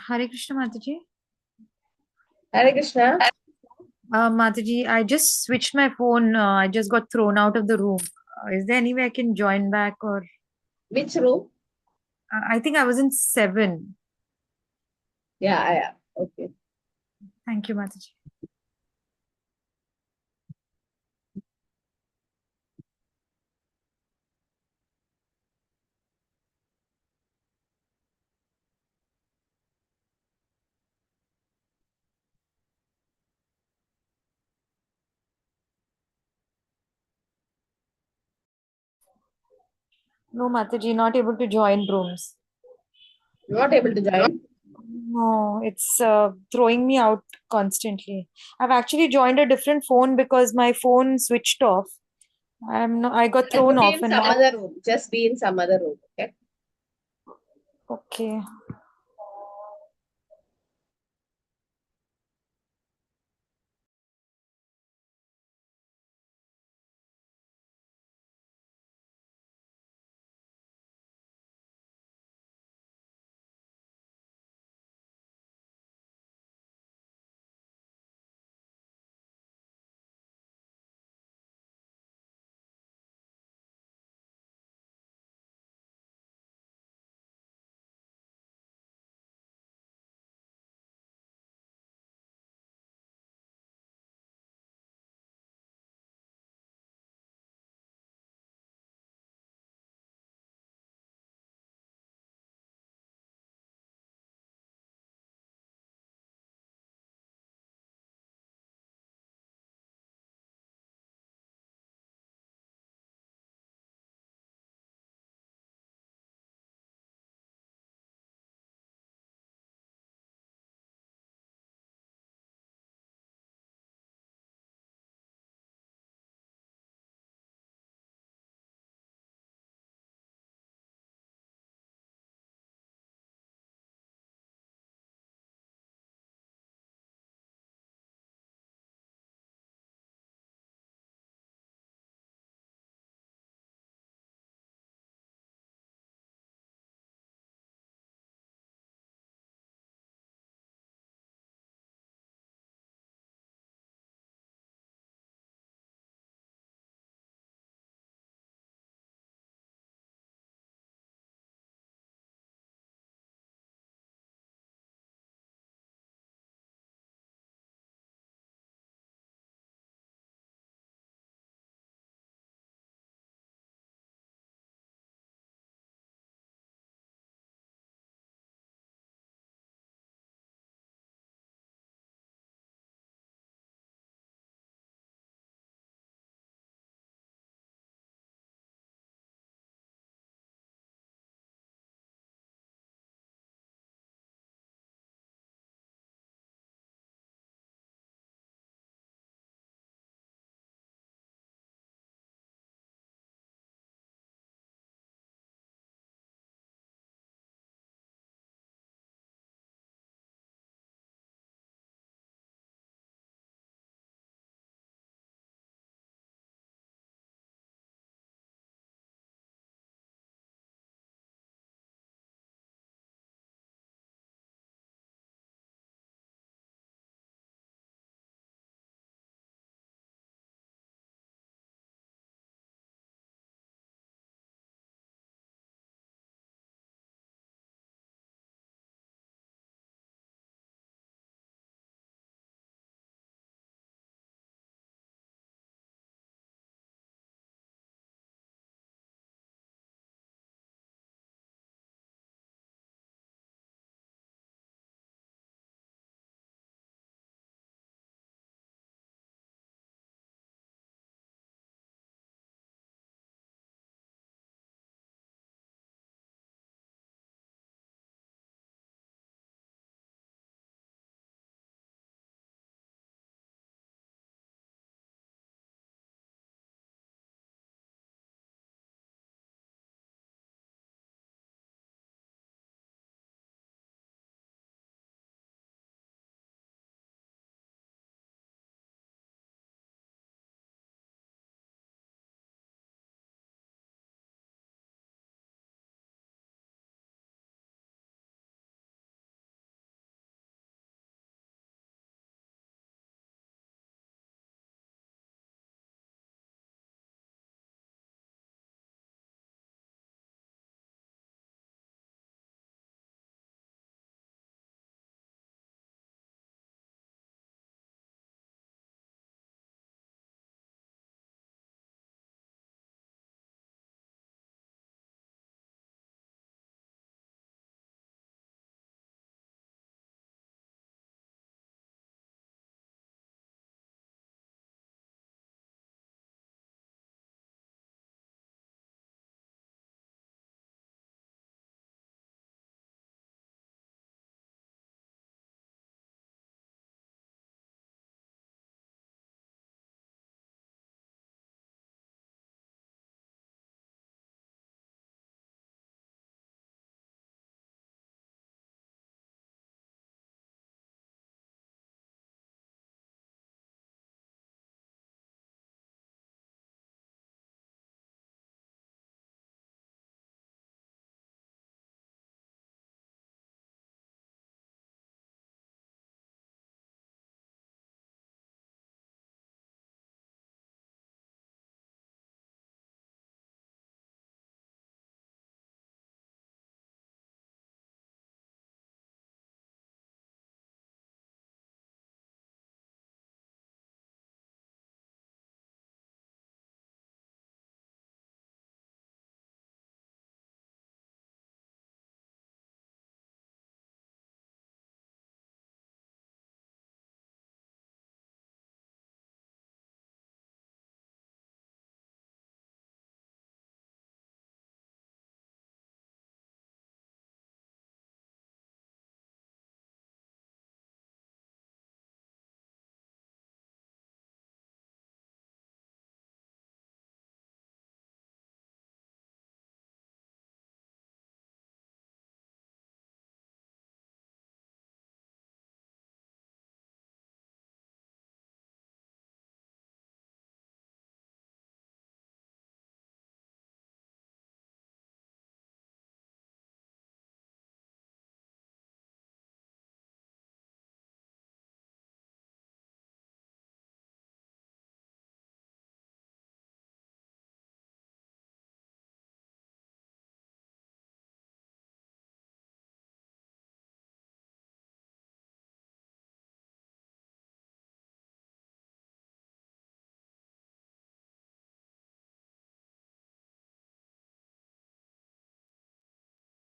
S6: Hare Krishna Mataji.
S1: Hare Krishna.
S6: Mataji, I just switched my phone. I just got thrown out of the room. Is there any way I can join back or?
S1: Which room?
S6: I think I was in 7.
S1: Yeah. Okay.
S6: Thank you, Mataji. No, Mataji, not able to join rooms.
S1: Not able to join?
S6: No, it's throwing me out constantly. I've actually joined a different phone because my phone switched off. I got
S1: Then
S6: thrown
S1: be
S6: off
S1: in
S6: and
S1: some
S6: now.
S1: other room. Just be in some other room. Okay.
S6: Okay.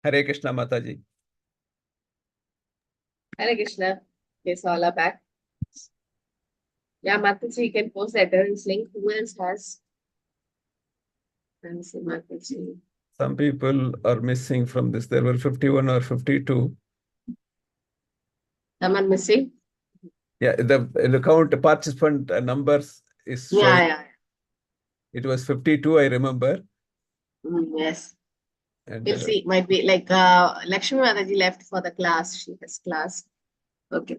S8: Hare Krishna Mataji.
S1: Hare Krishna. Yes, all are back. Yeah, Mataji, you can post the attendance link. Who else has? Let me see, Mataji.
S8: Some people are missing from this. There were 51 or 52.
S1: Someone missing?
S8: Yeah, the count participant numbers is showing.
S1: Yeah.
S8: It was 52, I remember.
S1: Yes.
S8: And
S1: We'll see. Might be like Lakshmi Mataji left for the class. She has class. Okay.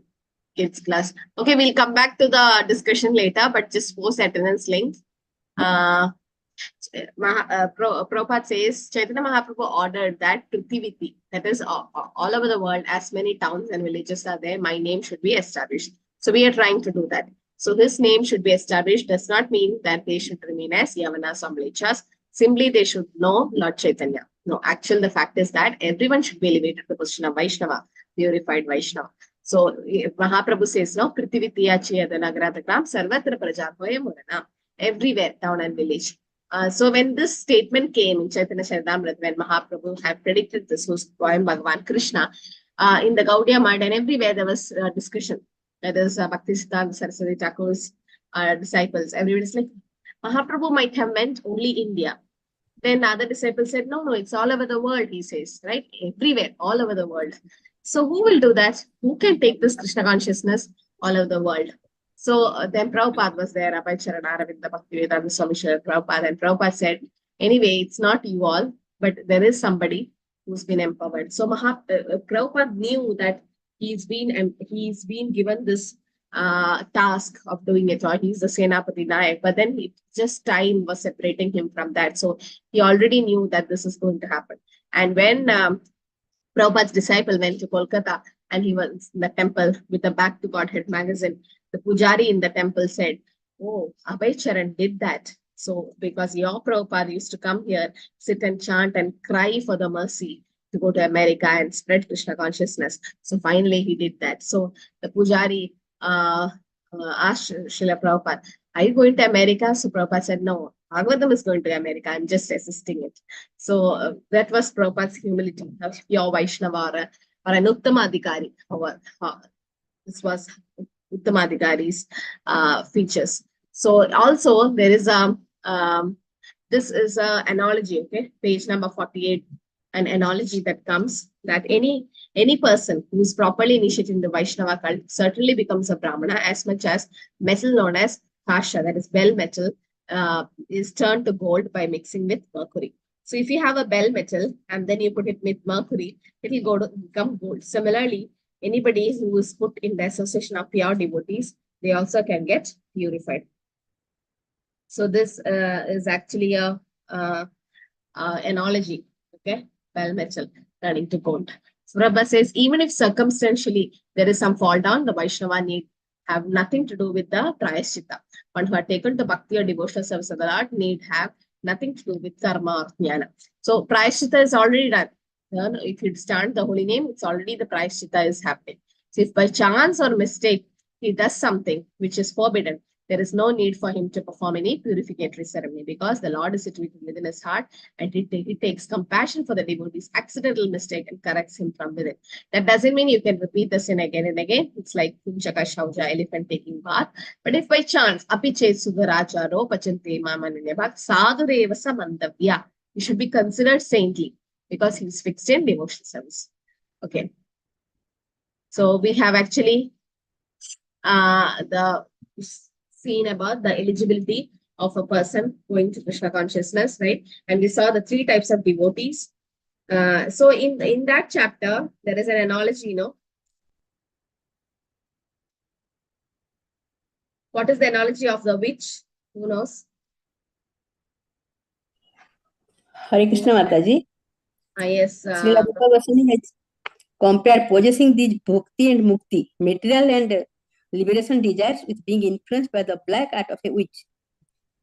S1: Kids class. Okay, we'll come back to the discussion later, but just post attendance link. Prabhupada says Chaitanya Mahaprabhu ordered that Prithiviti, that is all over the world, as many towns and villages are there, my name should be established. So we are trying to do that. So his name should be established does not mean that they should remain as Yavanas or Mlechas. Simply they should know Lord Chaitanya. No, actually the fact is that everyone should be elevated to the position of Vaishnava, purified Vaishnava. So Mahaprabhu says, no, Prithivitiya Chiyadana Gradagram Sarvatra Prajapoya Murana. Everywhere, town and village. So when this statement came in Chaitanya Charitamrita, when Mahaprabhu had predicted this, who's poem Bhagavan Krishna, in the Gaudiya Mad and everywhere there was discussion. That is Bhakti Siddhanta Saraswati Thakur's disciples. Everybody's like, Mahaprabhu might have meant only India. Then other disciples said, no, it's all over the world, he says, right? Everywhere, all over the world. So who will do that? Who can take this Krishna consciousness all over the world? So then Prabhupada was there, Abhay Charan Aravinda Bhaktivedanta Swami Srila Prabhupada, and Prabhupada said, anyway, it's not you all, but there is somebody who's been empowered. So Prabhupada knew that he's been given this task of doing it, or he's the Senapati Nayak, but then just time was separating him from that. So he already knew that this is going to happen. And when Prabhupada's disciple went to Kolkata and he was in the temple with the Back to Godhead magazine, the pujari in the temple said, oh, Abhay Charan did that. So because your Prabhupada used to come here, sit and chant and cry for the mercy to go to America and spread Krishna consciousness. So finally he did that. So the pujari asked Srila Prabhupada, are you going to America? So Prabhupada said, no, Bhagavatam is going to America. I'm just assisting it. So that was Prabhupada's humility, of pure Vaishnava or an Uttamadhikari. This was Uttamadhikari's features. So also there is this is an analogy, okay, page number 48, an analogy that comes that any person who is properly initiated in the Vaishnava cult certainly becomes a Brahmana, as much as metal known as kasha, that is bell metal, is turned to gold by mixing with mercury. So if you have a bell metal and then you put it with mercury, it will go to become gold. Similarly, anybody who is put in the association of pure devotees, they also can get purified. So this is actually a analogy, okay? Bell metal turning to gold. So Prabhupada says, even if circumstantially there is some fall down, the Vaishnava need have nothing to do with the prayaschitta. One who had taken to bhakti or devotional service of the Lord need have nothing to do with karma or jnana. So prayaschitta is already done. If you stand the holy name, it's already the prayaschitta is happening. So if by chance or mistake he does something which is forbidden, there is no need for him to perform any purificatory ceremony, because the Lord is situated within his heart and he takes compassion for the devotee's accidental mistake and corrects him from within. That doesn't mean you can repeat the sin again and again. It's like Kunchaka Shauja, elephant taking bath. But if by chance, Apiche Sudaracharo Pachante Mamananyabhak Sadhureva Samandavya, you should be considered saintly because he's fixed in devotional service. Okay. So we have actually seen about the eligibility of a person going to Krishna consciousness, right? And we saw the 3 types of devotees. So in that chapter, there is an analogy, you know. What is the analogy of the witch? Who knows?
S7: Hare Krishna Mataji.
S1: Yes.
S7: Srila Gopal has compared possessing these bhakti and mukti, material and liberation desires, with being influenced by the black art of a witch.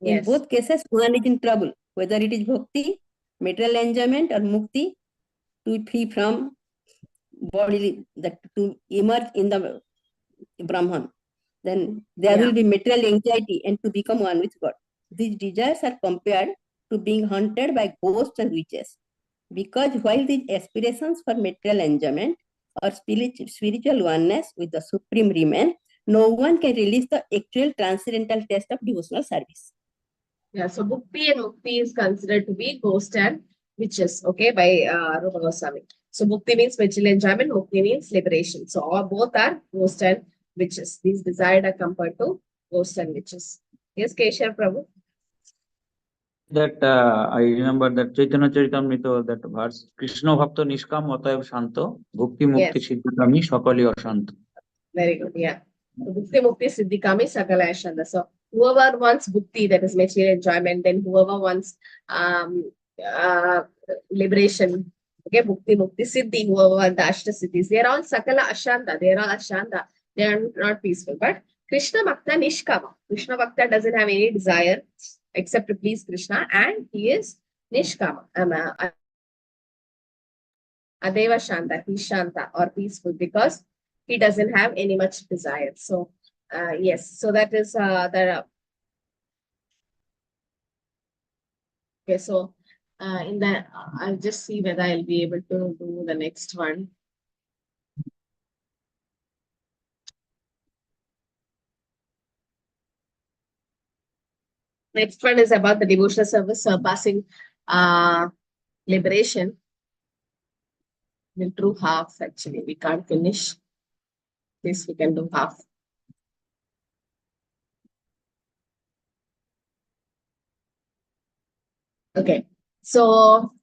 S7: In both cases, one is in trouble, whether it is bhakti, material enjoyment, or mukti, to be free from body, that to emerge in the Brahman. Then there will be material anxiety and to become one with God. These desires are compared to being haunted by ghosts and witches. Because while these aspirations for material enjoyment or spiritual oneness with the Supreme remain, no one can release the actual transcendental test of devotional service.
S1: Yeah, so Bhakti and Mukti is considered to be ghost and witches, okay, by Rupa Goswami. So Bhakti means material enjoyment, Mukti means liberation. So both are ghost and witches. These desired are compared to ghost and witches. Yes, Keshav Prabhu.
S11: That I remember that Chaitanya Charitamrita, that verse, Krishna Bhakta Nishkam Otayab Shanto, Bhukti Mukti Siddhikami Shakali Ashanto.
S1: Very good, yeah. So, Bhukti Mukti Siddhikami Sakala Ashanda. So whoever wants Bhukti, that is material enjoyment, then whoever wants liberation, okay, Bhukti Mukti Siddhi, whoever wants the Ashta Siddhis, they are all Sakala Ashanta, they are all Ashanta, they are not peaceful. But Krishna Bhakta Nishkama. Krishna Bhakta doesn't have any desire except to please Krishna, and he is Nishkama. Adeva Shanta, he's Shanta or peaceful because he doesn't have any much desire. So, yes, so that is the. Okay, so in the, I'll just see whether I'll be able to do the next one. Next one is about the devotional service surpassing liberation. We'll do half actually. We can't finish. This we can do half. Okay, so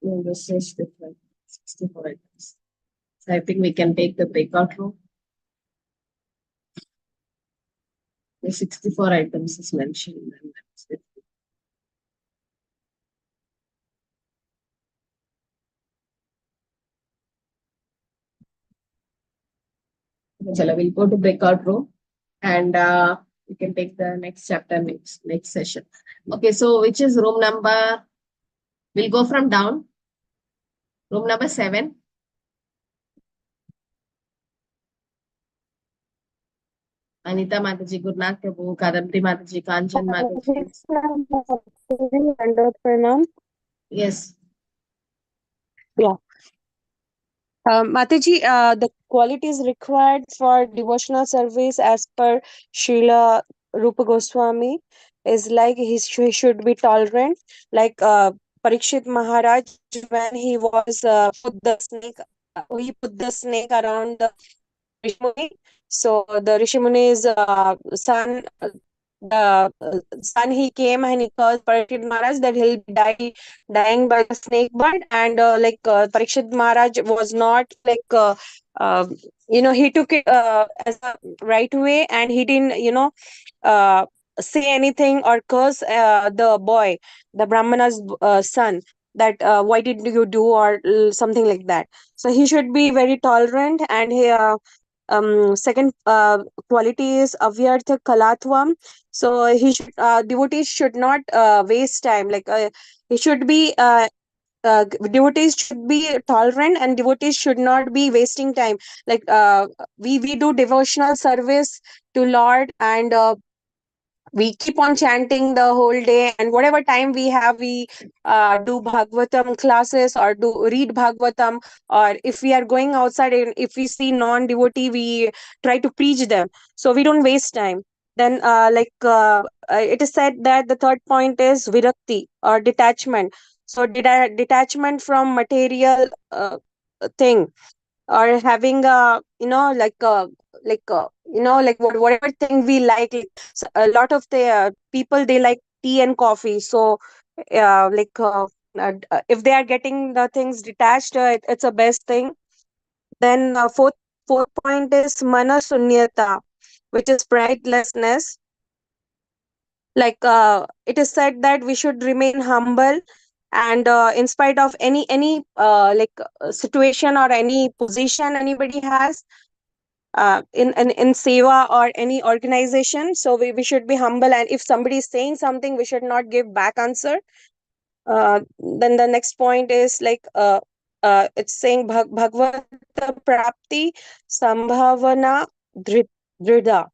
S1: this is different. 64 items. So I think we can take the breakout room. The 64 items is mentioned. We'll go to breakout room and we can take the next chapter next session. Okay, so which is room number? We'll go from down. Room number 7. Anita Mataji, Gurnath Prabhu, Kadamti Mataji, Kanchan Mataji. Yes.
S13: Yeah. Mataji, the qualities required for devotional service as per Srila Rupa Goswami is like he should be tolerant. Like Parikshit Maharaj, when he was he put the snake around the Rishi Muni. So the Rishi Muni's son, he came and he cursed Parikshit Maharaj that he'll be dying by the snake bite, and Parikshit Maharaj was not he took it as a right way, and he didn't say anything or curse the boy, the Brahmana's son, that why did you do, or something like that. So he should be very tolerant, and he second quality is avyartha kalatvam. So he should devotees should not waste time. He should be devotees should be tolerant, and devotees should not be wasting time. We do devotional service to Lord, and we keep on chanting the whole day, and whatever time we have, we do Bhagavatam classes or do read Bhagavatam, or if we are going outside and if we see non-devotee, we try to preach them, so we don't waste time. Then it is said that the third point is virakti or detachment. So detachment from material thing, or having whatever thing we like. So a lot of the people, they like tea and coffee. So if they are getting the things detached, it's a best thing. Then fourth point is mana sunyata, which is pridelessness. It is said that we should remain humble, and in spite of any situation or any position anybody has in seva or any organization, so we should be humble, and if somebody is saying something, we should not give back answer. Then the next point is it's saying Bhagavata Prapti Sambhavana Drida.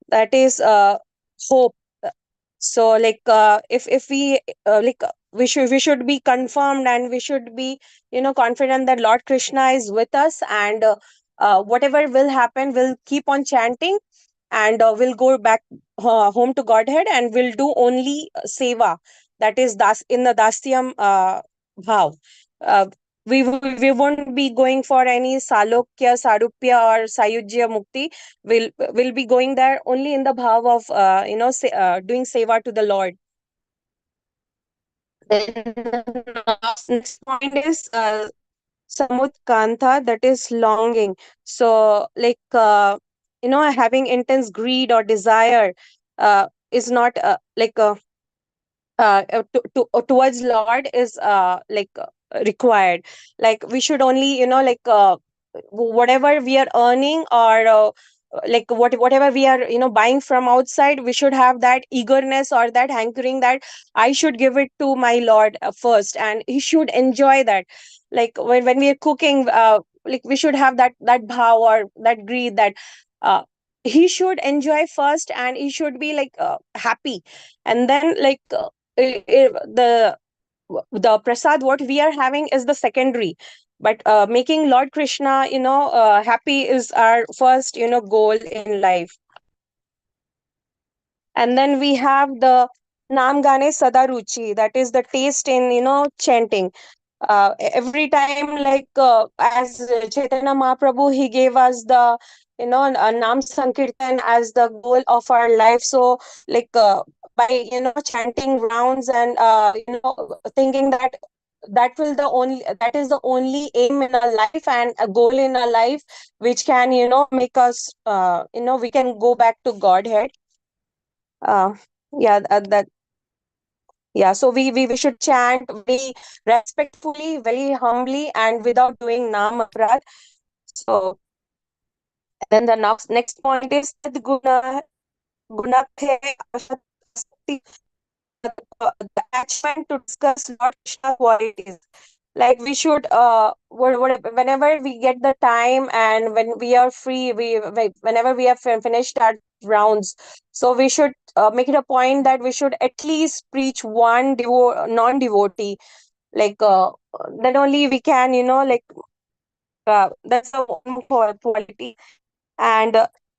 S13: That is hope. So like if we we should be confirmed, and we should be confident that Lord Krishna is with us, and whatever will happen, we'll keep on chanting, and we'll go back home to Godhead, and we'll do only seva, that is in the dasyam bhav. uh, we won't be going for any salokya, sarupya, or sayujya mukti. We'll be going there only in the bhav of doing seva to the Lord. Then the next point is samutkanta, that is longing. So like having intense greed or desire is not towards Lord is required. Like we should only whatever we are earning, or whatever we are buying from outside, we should have that eagerness or that hankering that I should give it to my Lord first, and he should enjoy that. Like when we are cooking, like we should have that bhav or that greed that he should enjoy first, and he should be happy, and then the prasad what we are having is the secondary, but making Lord Krishna happy is our first goal in life. And then we have the Nam Gane Sada Ruchi, that is the taste in chanting. Every time, as Chaitanya Mahaprabhu, he gave us the Nam Sankirtan as the goal of our life. So by chanting rounds, and thinking that that is the only aim in our life and a goal in our life, which can make us we can go back to Godhead. uh yeah that Yeah, so we should chant very respectfully, very humbly, and without doing nam aparad. So then the next point is guna the attachment to discuss Lord Krishna qualities. Like we should whenever we get the time, and when we are free, whenever we have finished our rounds, so we should make it a point that we should at least preach one non-devotee. Like then only we can that's the one quality. And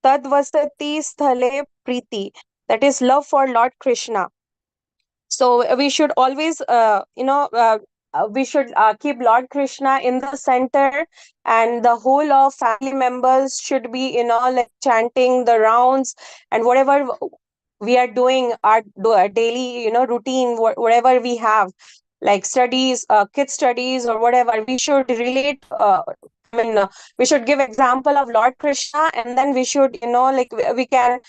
S13: tadvasati sthale priti, that is love for Lord Krishna. So we should always we should keep Lord Krishna in the center, and the whole of family members should be chanting the rounds, and whatever we are doing our daily routine, whatever we have, like studies, kid studies, or whatever, we should relate we should give example of Lord Krishna, and then we should we can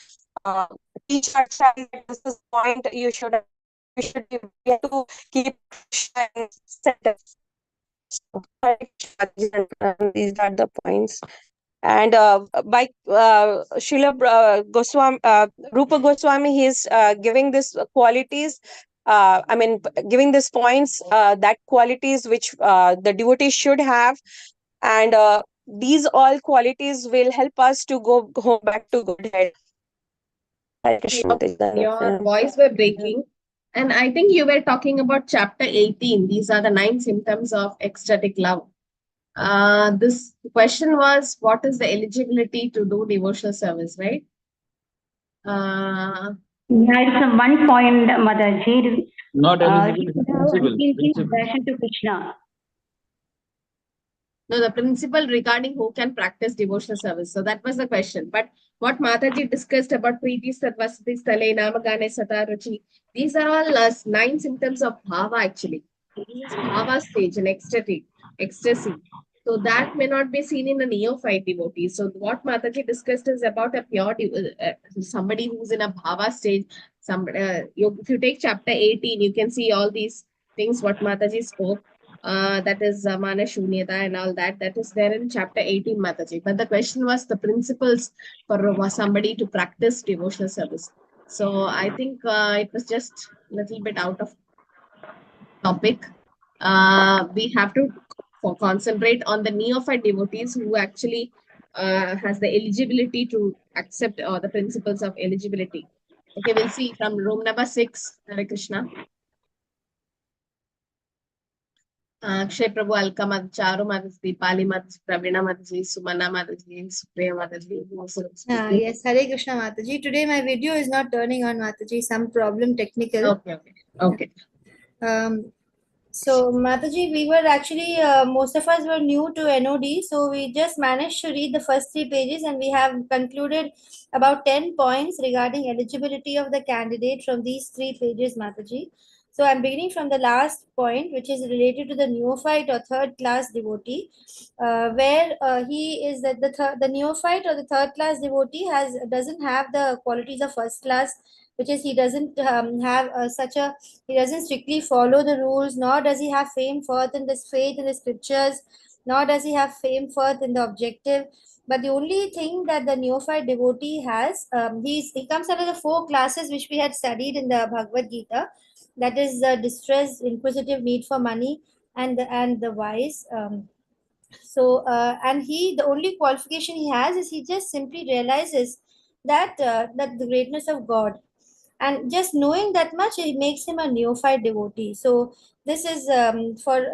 S13: uh, teach our child that this is the point you should we have to keep Krishna in center. So, these are the points. And by Srila Goswami, Rupa Goswami, he is giving this qualities. Giving these points, that qualities which the devotee should have, and these all qualities will help us to go back to Godhead.
S1: Your voice were breaking. And I think you were talking about chapter 18. These are the 9 symptoms of ecstatic love. This question was, what is the eligibility to do devotional service, right?
S16: Yeah, it's one point, Mataji.
S11: Not eligible, principle.
S16: Devotion to Krishna.
S1: No, the principle regarding who can practice devotional service. So that was the question. But what Mataji discussed about Preeti, Satvasati, Stale, Namagane, Sataruchi, these are all 9 symptoms of bhava actually. This is bhava stage, an ecstasy. So that may not be seen in a neophyte devotee. So what Mataji discussed is about a pure somebody who's in a bhava stage. If you take chapter 18, you can see all these things what Mataji spoke. That is Mana Shunyata and all that. That is there in chapter 18, Mataji. But the question was the principles for somebody to practice devotional service. So I think it was just a little bit out of topic. We have to concentrate on the neophyte devotees who actually has the eligibility to accept the principles of eligibility. Okay, we'll see from room number 6. Hare Krishna. Akshay Prabhu, Alka Mataji, Charu Mataji, Pali Mataji, Pravina Mataji, Sumana Mataji, Supriya Mataji.
S17: Yes, Hare Krishna Mataji. Today my video is not turning on, Mataji. Some problem technical.
S1: Okay.
S17: So Mataji, we were actually, most of us were new to NOD. So we just managed to read the first 3 pages and we have concluded about 10 points regarding eligibility of the candidate from these 3 pages, Mataji. So I'm beginning from the last point, which is related to the neophyte or third class devotee, where he is that the neophyte or the third class devotee doesn't have the qualities of first class, which is he doesn't have he doesn't strictly follow the rules, nor does he have faith in the scriptures, nor does he have faith in the objective. But the only thing that the neophyte devotee has, he comes under the 4 classes which we had studied in the Bhagavad Gita. That is the distress, inquisitive, need for money, and the wise. And the only qualification he has is he just simply realizes that that the greatness of God, and just knowing that much, it makes him a neophyte devotee. So this is for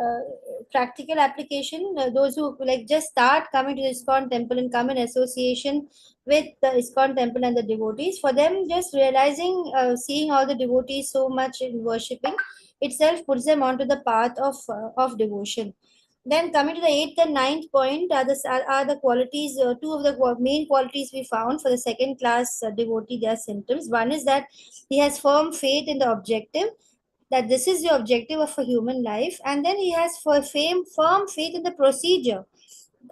S17: practical application. Those who like just start coming to the ISKCON temple and come in association with the ISKCON temple and the devotees, for them just realizing, seeing all the devotees so much in worshipping itself puts them onto the path of devotion. Then coming to the 8th and 9th point are the qualities, 2 of the main qualities we found for the second class devotee, their symptoms. One is that he has firm faith in the objective, that this is the objective of a human life. And then he has firm faith in the procedure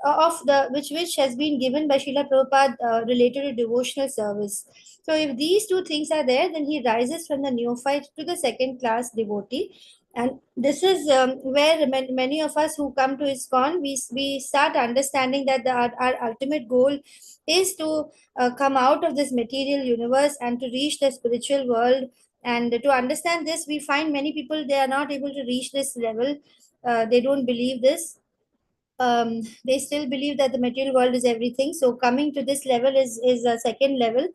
S17: of the which has been given by Srila Prabhupada related to devotional service. So if these 2 things are there, then he rises from the neophyte to the second class devotee. And this is where many of us who come to ISKCON, we start understanding that our ultimate goal is to come out of this material universe and to reach the spiritual world. And to understand this, we find many people, they are not able to reach this level. They don't believe this. They still believe that the material world is everything. So coming to this level is a second level,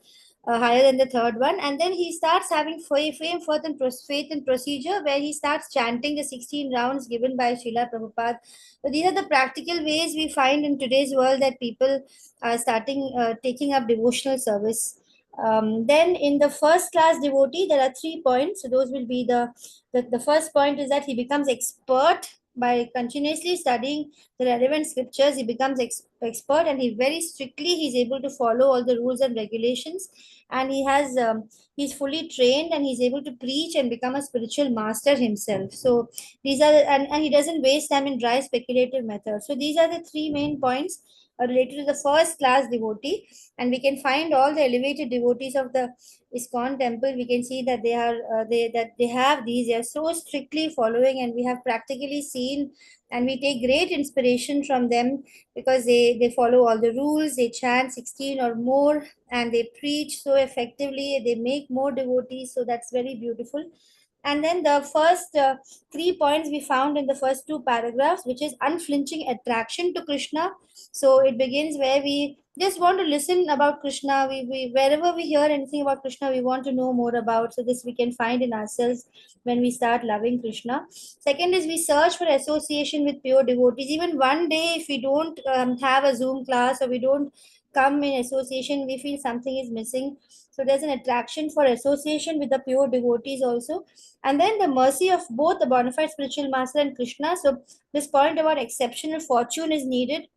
S17: higher than the third one. And then he starts having faith and procedure, where he starts chanting the 16 rounds given by Srila Prabhupada. So these are the practical ways we find in today's world that people are starting taking up devotional service. Then in the first class devotee, there are 3 points. So those will be the first point is that he becomes expert by continuously studying the relevant scriptures. He becomes expert, and he's able to follow all the rules and regulations, and he's fully trained, and he's able to preach and become a spiritual master himself. So these are and he doesn't waste time in dry speculative methods. So these are the 3 main points related to the first class devotee. And we can find all the elevated devotees of the ISKCON temple. We can see that they have these. They are so strictly following, and we have practically seen, and we take great inspiration from them, because they follow all the rules. They chant 16 or more, and they preach so effectively. They make more devotees. So that's very beautiful. And then the first 3 points we found in the first 2 paragraphs, which is unflinching attraction to Krishna. So it begins where we just want to listen about Krishna. We wherever we hear anything about Krishna, we want to know more about. So this we can find in ourselves when we start loving Krishna. Second is we search for association with pure devotees. Even one day, if we don't have a Zoom class, or we don't come in association, we feel something is missing. So there's an attraction for association with the pure devotees also. And then the mercy of both the bona fide spiritual master and Krishna. So this point about exceptional fortune is needed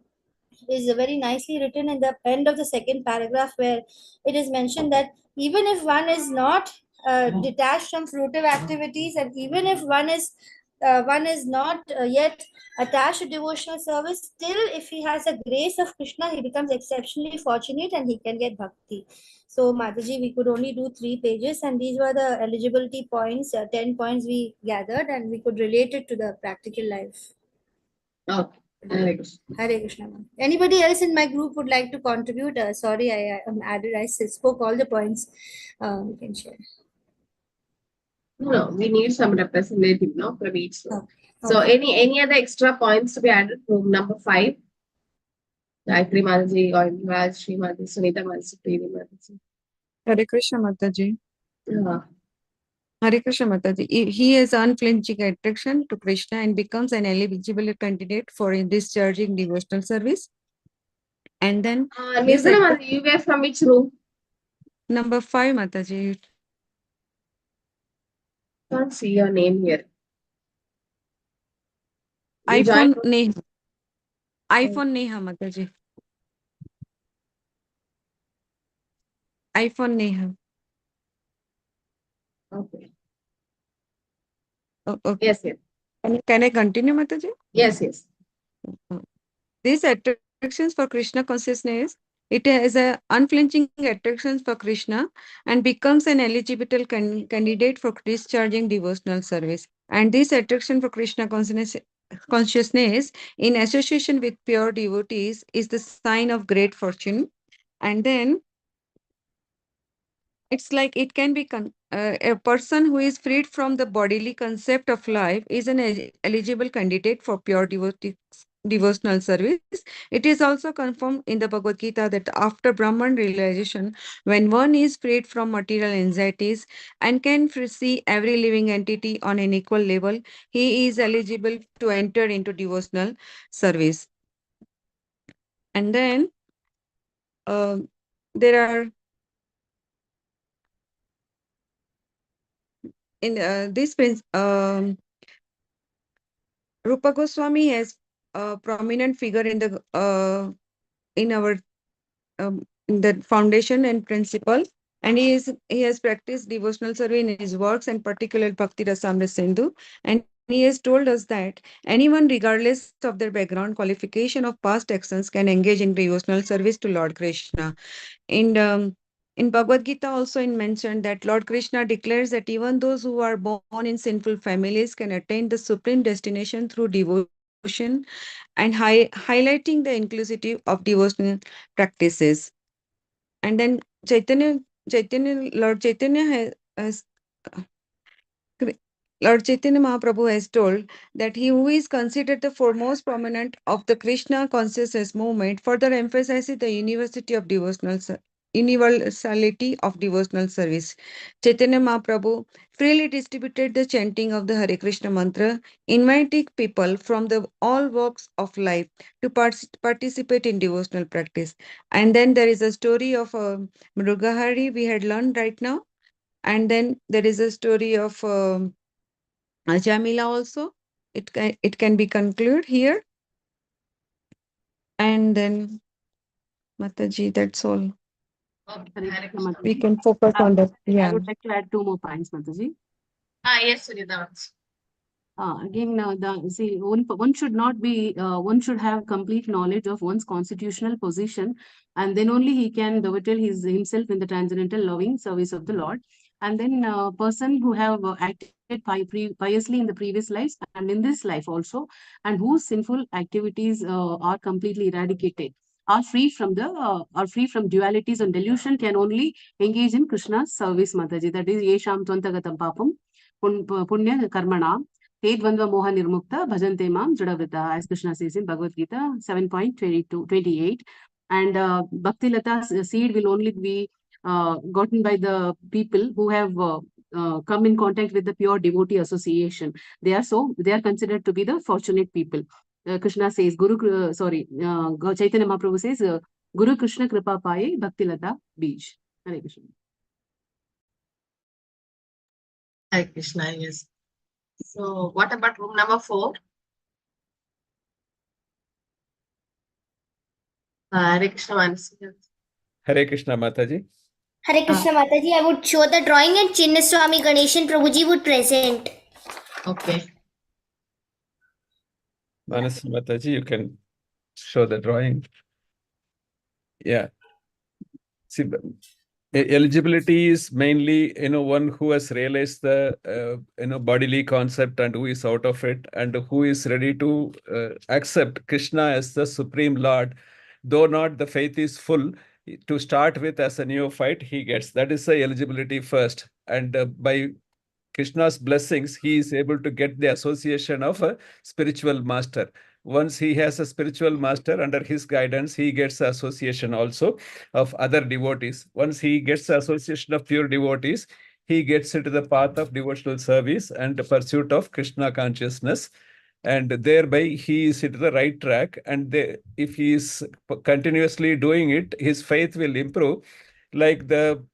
S17: is very nicely written in the end of the second paragraph, where it is mentioned that even if one is not detached from fruitive activities, and even if one is not yet attached to devotional service, still if he has a grace of Krishna, he becomes exceptionally fortunate and he can get bhakti. So Mataji, we could only do 3 pages, and these were the eligibility points, 10 points we gathered, and we could relate it to the practical life.
S1: Okay. Hare Krishna.
S17: Hare Krishna. Anybody else in my group would like to contribute? Sorry, I spoke all the points. You can share.
S1: No, we need some representative, no, from each room.
S17: Okay.
S1: So any other extra points to be added? Room number 5. Gayatri Mataji, Govindraj, Srimati, Sunita Mataji, Preeti Mataji.
S6: Hare Krishna Mataji. Hare Krishna Mataji. He has unflinching attraction to Krishna and becomes an eligible candidate for discharging devotional service. And then
S1: Nirjana, you were from which room?
S6: number 5, Mataji.
S1: Can't see your name here. You
S6: iPhone
S1: joined-
S6: Neha. iPhone Neha, Mataji. iPhone Neha.
S1: Okay.
S6: Oh, okay.
S1: Yes, yes.
S6: Can I continue, Mataji?
S1: Yes, yes.
S6: These attractions for Krishna consciousness, it has a unflinching attractions for Krishna and becomes an eligible candidate for discharging devotional service. And this attraction for Krishna consciousness in association with pure devotees is the sign of great fortune. And then it's like it can be a person who is freed from the bodily concept of life is an eligible candidate for pure devotional service. It is also confirmed in the Bhagavad Gita that after Brahman realization, when one is freed from material anxieties and can see every living entity on an equal level, he is eligible to enter into devotional service. And then there are in this Rupa Goswami has a prominent figure in the in our in the foundation and principle, and he has practiced devotional service in his works, and particularly Bhakti Rasamrita Sindhu, and he has told us that anyone, regardless of their background, qualification of past actions, can engage in devotional service to Lord Krishna. And in Bhagavad Gita also it mentioned that Lord Krishna declares that even those who are born in sinful families can attain the supreme destination through devotion, and highlighting the inclusivity of devotional practices. And then Lord Chaitanya has Lord Chaitanya Mahaprabhu has told that he who is considered the foremost prominent of the Krishna consciousness movement further emphasizes the universality of devotional service. Chaitanya Mahaprabhu freely distributed the chanting of the Hare Krishna mantra, inviting people from all walks of life to participate in devotional practice. And then there is a story of Mrugahari we had learned right now. And then there is a story of Jamila also. It can be concluded here. And then Mataji, that's all. We can focus on that.
S4: I
S6: Yeah.
S4: would like to add 2 more points, Mataji.
S1: Yes, Sunita.
S4: Again, one should not be, one should have complete knowledge of one's constitutional position, and then only he can devote himself in the transcendental loving service of the Lord. And then a person who have acted piously in the previous lives and in this life also, and whose sinful activities are completely eradicated, are free from dualities and delusion, can only engage in Krishna's service, Mataji. That is Yesham Twantagatam Papam Punya Karmana. Dvandva Moha Nirmukta Bhajante Mam Judavita, as Krishna says in Bhagavad Gita 7.28. And Bhakti Lata's seed will only be gotten by the people who have come in contact with the pure devotee association. They are considered to be the fortunate people. Krishna says, Chaitanya Mahaprabhu says, Guru Krishna Kripa Paye Bhakti Lata Bij. Hare Krishna.
S1: Hare Krishna, yes. So what about room number 4? Hare Krishna.
S8: Hare Krishna Mataji.
S17: Hare Krishna Mataji, I would show the drawing and Chinnaswami Ganeshan Prabhuji would present.
S1: Okay.
S8: Manas Mataji, you can show the drawing. Yeah. See, eligibility is mainly, one who has realized the, bodily concept and who is out of it and who is ready to accept Krishna as the Supreme Lord. Though not the faith is full, to start with as a neophyte, he gets. That is the eligibility first. And by Krishna's blessings, he is able to get the association of a spiritual master. Once he has a spiritual master under his guidance, he gets the association also of other devotees. Once he gets the association of pure devotees, he gets into the path of devotional service and the pursuit of Krishna consciousness. And thereby he is into the right track. And if he is continuously doing it, his faith will improve. Like the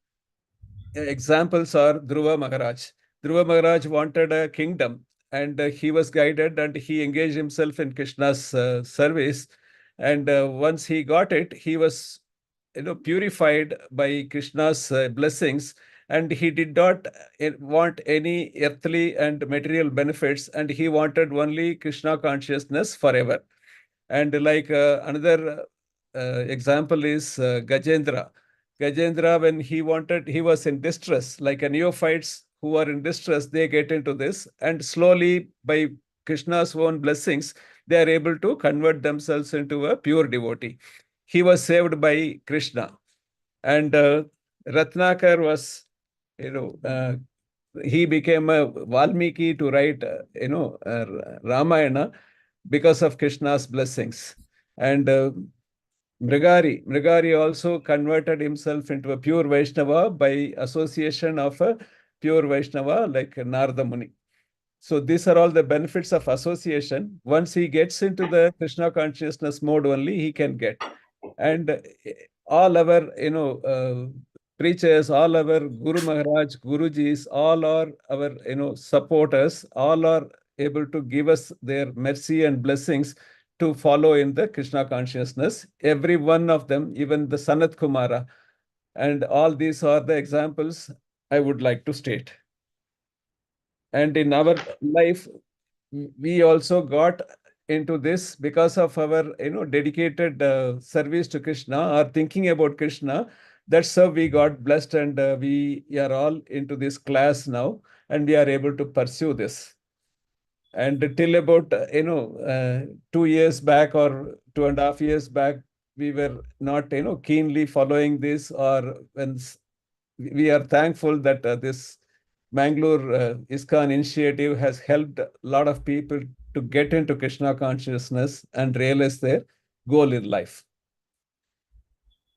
S8: examples are Dhruva Maharaj. Dhruva Maharaj wanted a kingdom, and he was guided and he engaged himself in Krishna's service. And once he got it, he was purified by Krishna's blessings, and he did not want any earthly and material benefits, and he wanted only Krishna consciousness forever. And like another example is Gajendra. Gajendra, when he was in distress, like a neophytes who are in distress, they get into this, and slowly by Krishna's own blessings, they are able to convert themselves into a pure devotee. He was saved by Krishna. And Ratnakar was, he became a Valmiki to write, Ramayana because of Krishna's blessings. And Mrigari also converted himself into a pure Vaishnava by association of a pure Vaishnava like Narada Muni. So these are all the benefits of association. Once he gets into the Krishna consciousness mode only, he can get. And all our, preachers, all our Guru Maharaj, Gurujis, all are our, supporters, all are able to give us their mercy and blessings to follow in the Krishna consciousness. Every one of them, even the Sanat Kumara, and all these are the examples I would like to state. And in our life, we also got into this because of our dedicated service to Krishna or thinking about Krishna. That's how we got blessed, and we are all into this class now, and we are able to pursue this. And till about 2 years back or 2.5 years back, we were not keenly following this, or when we are thankful that this Mangalore ISKCON initiative has helped a lot of people to get into Krishna consciousness and realize their goal in life.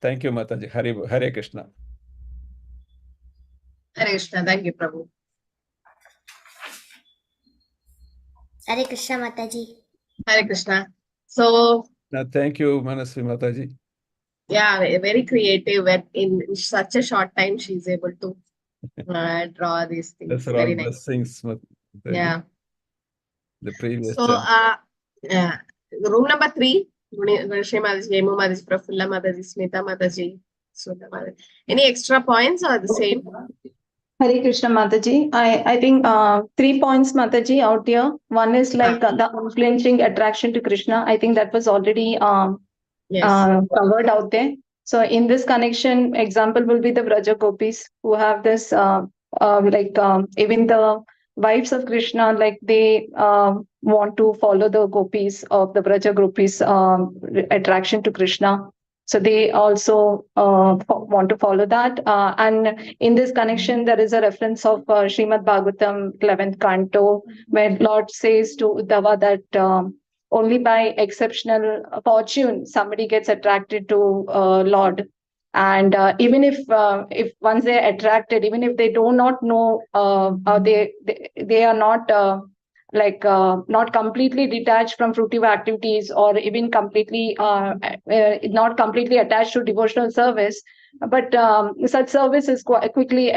S8: Thank you, Mataji. Hare Krishna.
S1: Hare Krishna. Thank you, Prabhu.
S18: Hare Krishna, Mataji.
S1: Hare Krishna. So,
S8: thank you, Manasvi Mataji.
S1: Yeah, very creative. And in such a short time, she's able to draw these things.
S8: That's
S1: Very
S8: all
S1: nice.
S8: blessings.
S1: Yeah.
S8: The previous
S1: So, room number 3, Shri Mataji, Yemu Mataji, Prafulla Mataji, Smita Mataji, Sudha Mataji. Any extra points or the same?
S19: Hare Krishna Mataji. I think 3 points Mataji out here. One is like the unflinching attraction to Krishna. I think that was already covered out there. So in this connection, example will be the Braja Gopis who have this even the wives of Krishna, like they want to follow the gopis of the Braja Gopis attraction to Krishna. So they also want to follow that. And in this connection, there is a reference of Srimad Bhagavatam 11th canto, where Lord says to Uddhava that only by exceptional fortune somebody gets attracted to Lord. And even if once they are attracted, even if they do not know, they are not not completely detached from fruitive activities, or even completely not completely attached to devotional service, but such service is quickly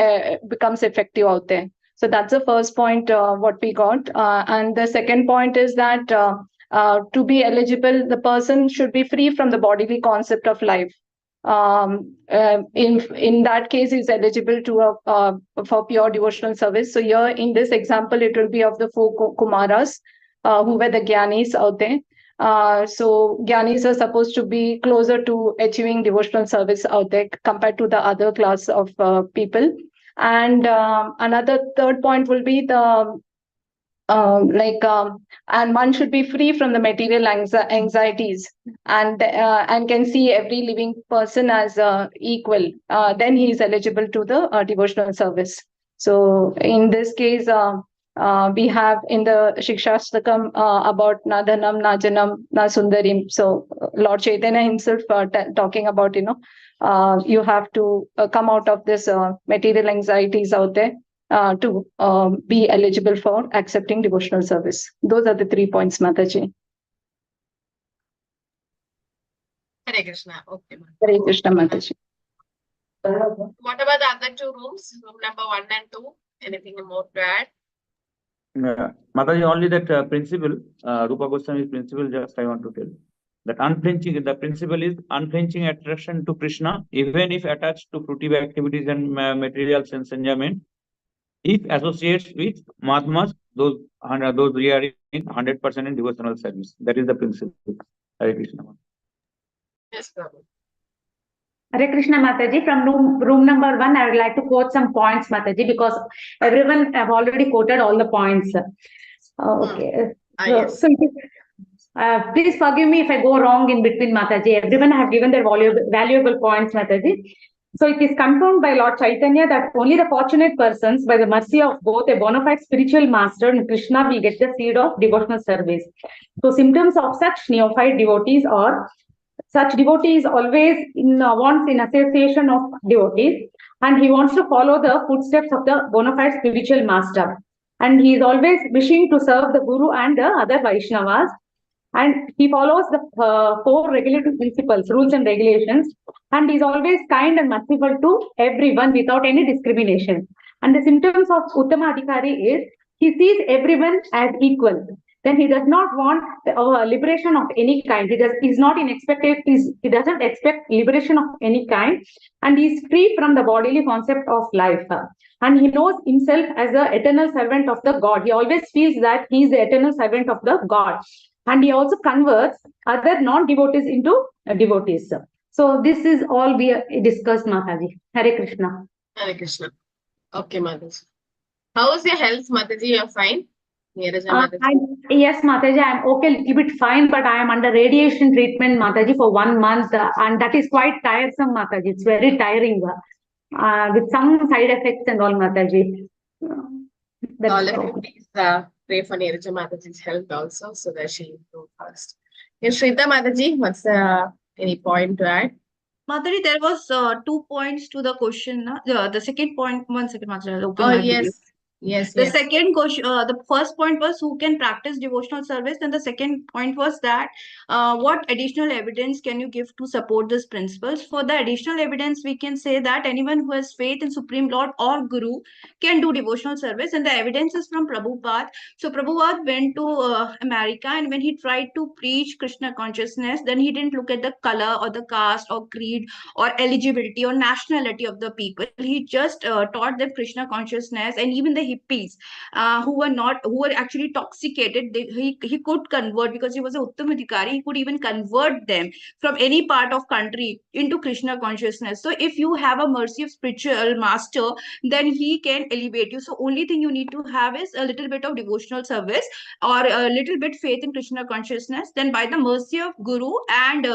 S19: becomes effective out there. So that's the first point what we got. And the second point is that to be eligible, the person should be free from the bodily concept of life. In that case, is eligible to for pure devotional service. So here in this example, it will be of the 4 Kumaras who were the Gyanis out there. So Gyanis are supposed to be closer to achieving devotional service out there compared to the other class of people. And another third point will be the and one should be free from the material anxieties, and can see every living person as equal. Then he is eligible to the devotional service. So in this case, we have in the Shikshastakam about na dhanam, na janam, na sundarim. So Lord Chaitanya himself talking about, you have to come out of this material anxieties out there. to be eligible for accepting devotional service. Those are the 3 points, Mataji.
S1: Hare Krishna. Okay, ma'am.
S19: Hare Krishna, Mataji.
S1: What about the other 2 rooms? Room number 1 and 2? Anything more to add?
S11: Mataji, only that principle, Rupa Goswami's principle, just I want to tell. That unflinching, the principle is unflinching attraction to Krishna, even if attached to fruitive activities and material sense enjoyment. If associates with Mahatmas, those we are in 100% in devotional service. That is the principle. Hare Krishna.
S1: Yes, Prabhu.
S16: Hare Krishna Mataji, from room number 1, I would like to quote some points, Mataji, because everyone have already quoted all the points. Okay.
S1: Yes.
S16: Please forgive me if I go wrong in between, Mataji. Everyone have given their valuable points, Mataji. So it is confirmed by Lord Chaitanya that only the fortunate persons, by the mercy of both a bona fide spiritual master and Krishna, will get the seed of devotional service. So symptoms of such neophyte devotees are: such devotee is always wants in association of devotees, and he wants to follow the footsteps of the bona fide spiritual master, and he is always wishing to serve the Guru and the other Vaishnavas, and he follows the 4 regulatory principles, rules and regulations, and is always kind and merciful to everyone without any discrimination. And the symptoms of Uttama Adhikari is he sees everyone as equal. Then he does not want liberation of any kind. He doesn't expect liberation of any kind, and he is free from the bodily concept of life. And he knows himself as the eternal servant of the God. He always feels that he is the eternal servant of the God. And he also converts other non-devotees into devotees. So this is all we discussed, Mataji. Hare Krishna.
S1: Hare Krishna. Okay, Mataji. How is your health, Mataji? You're fine?
S16: Yes, Mataji, I'm okay, a little bit fine, but I am under radiation treatment, Mataji, for 1 month, and that is quite tiresome, Mataji. It's very tiring, with some side effects and all, Mataji.
S1: Please pray for Neeraja Mataji's health also, so that she improve fast. Yes, Shrita Mataji, what's any point to add?
S10: Mataji, there was 2 points to the question. The second point, 1 second, Mataji.
S1: Oh, yes. Yes.
S10: The second question, the first point was who can practice devotional service, and the second point was that what additional evidence can you give to support these principles? For the additional evidence, we can say that anyone who has faith in Supreme Lord or Guru can do devotional service, and the evidence is from Prabhupada. So Prabhupada went to America, and when he tried to preach Krishna consciousness, then he didn't look at the color or the caste or creed or eligibility or nationality of the people. He just taught them Krishna consciousness, and even the hippies who were actually intoxicated, he could convert, because he was an Uttama Adhikari. He could even convert them from any part of country into Krishna consciousness. So if you have a mercy of spiritual master, then he can elevate you. So only thing you need to have is a little bit of devotional service or a little bit faith in Krishna consciousness. Then by the mercy of Guru and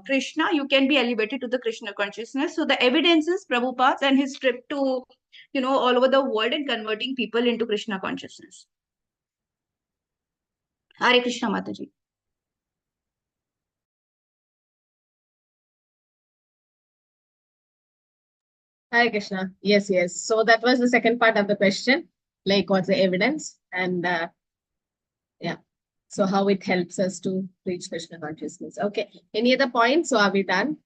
S10: Krishna, you can be elevated to the Krishna consciousness. So the evidence is Prabhupada and his trip to all over the world and converting people into Krishna consciousness. Hare Krishna, Mataji.
S1: Hare Krishna. Yes. So that was the second part of the question. Like, what's the evidence? And so how it helps us to reach Krishna consciousness. Okay. Any other points? So are we done?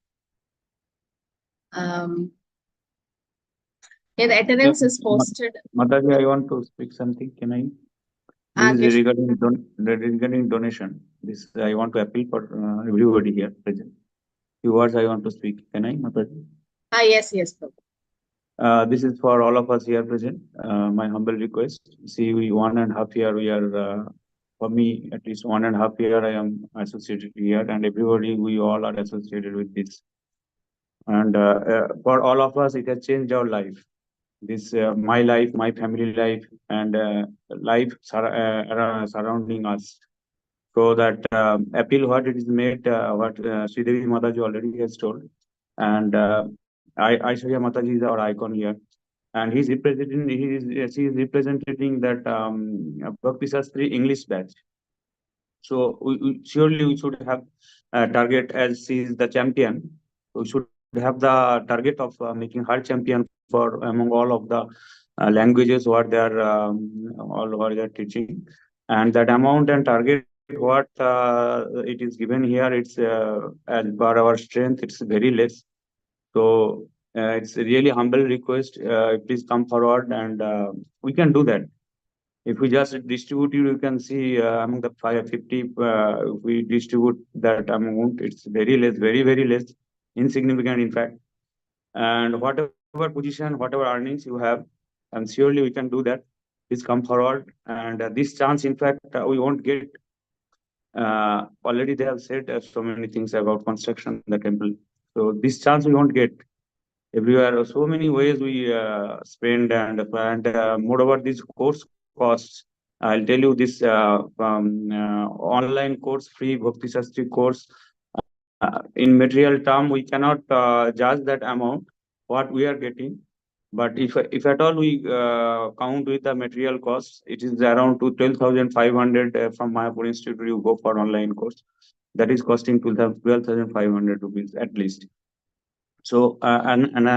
S1: The attendance is posted.
S11: Mataji, I want to speak something. Can I? This is regarding donation. This I want to appeal for everybody here present. Few words I want to speak. Can I, Mataji?
S1: Yes.
S11: This is for all of us here present. My humble request. See, 1.5 years we are. For me, at least 1.5 years, I am associated here, and everybody, we all are associated with this. And for all of us, it has changed our life. This my life, my family life, and life surrounding us. So that appeal, what it is made, what Sridevi Mataji already has told, and Aishwarya Mataji is our icon here, and she is representing that Bhakti Shastri English batch. So surely we should have a target, as she is the champion. We should have the target of making her champion for among all of the languages what they are all what they are teaching, and that amount and target what it is given here, it's as per our strength, it's very less. So it's a really humble request. Please come forward and we can do that. If we just distribute, you can see among the 550, if we distribute that amount, it's very less, very, very less, insignificant in fact. And whatever position, whatever earnings you have, and surely we can do that. Please come forward. And this chance, in fact, we won't get. Already they have said so many things about construction of the temple. So this chance we won't get everywhere. So many ways we spend, and moreover, these course costs. I'll tell you this online course, free Bhakti Shastri course. In material term, we cannot judge that amount what we are getting. But if at all we count with the material costs, it is around to 12,500 from Mayapur Institute. You go for online course, that is costing 12,500 rupees at least. So and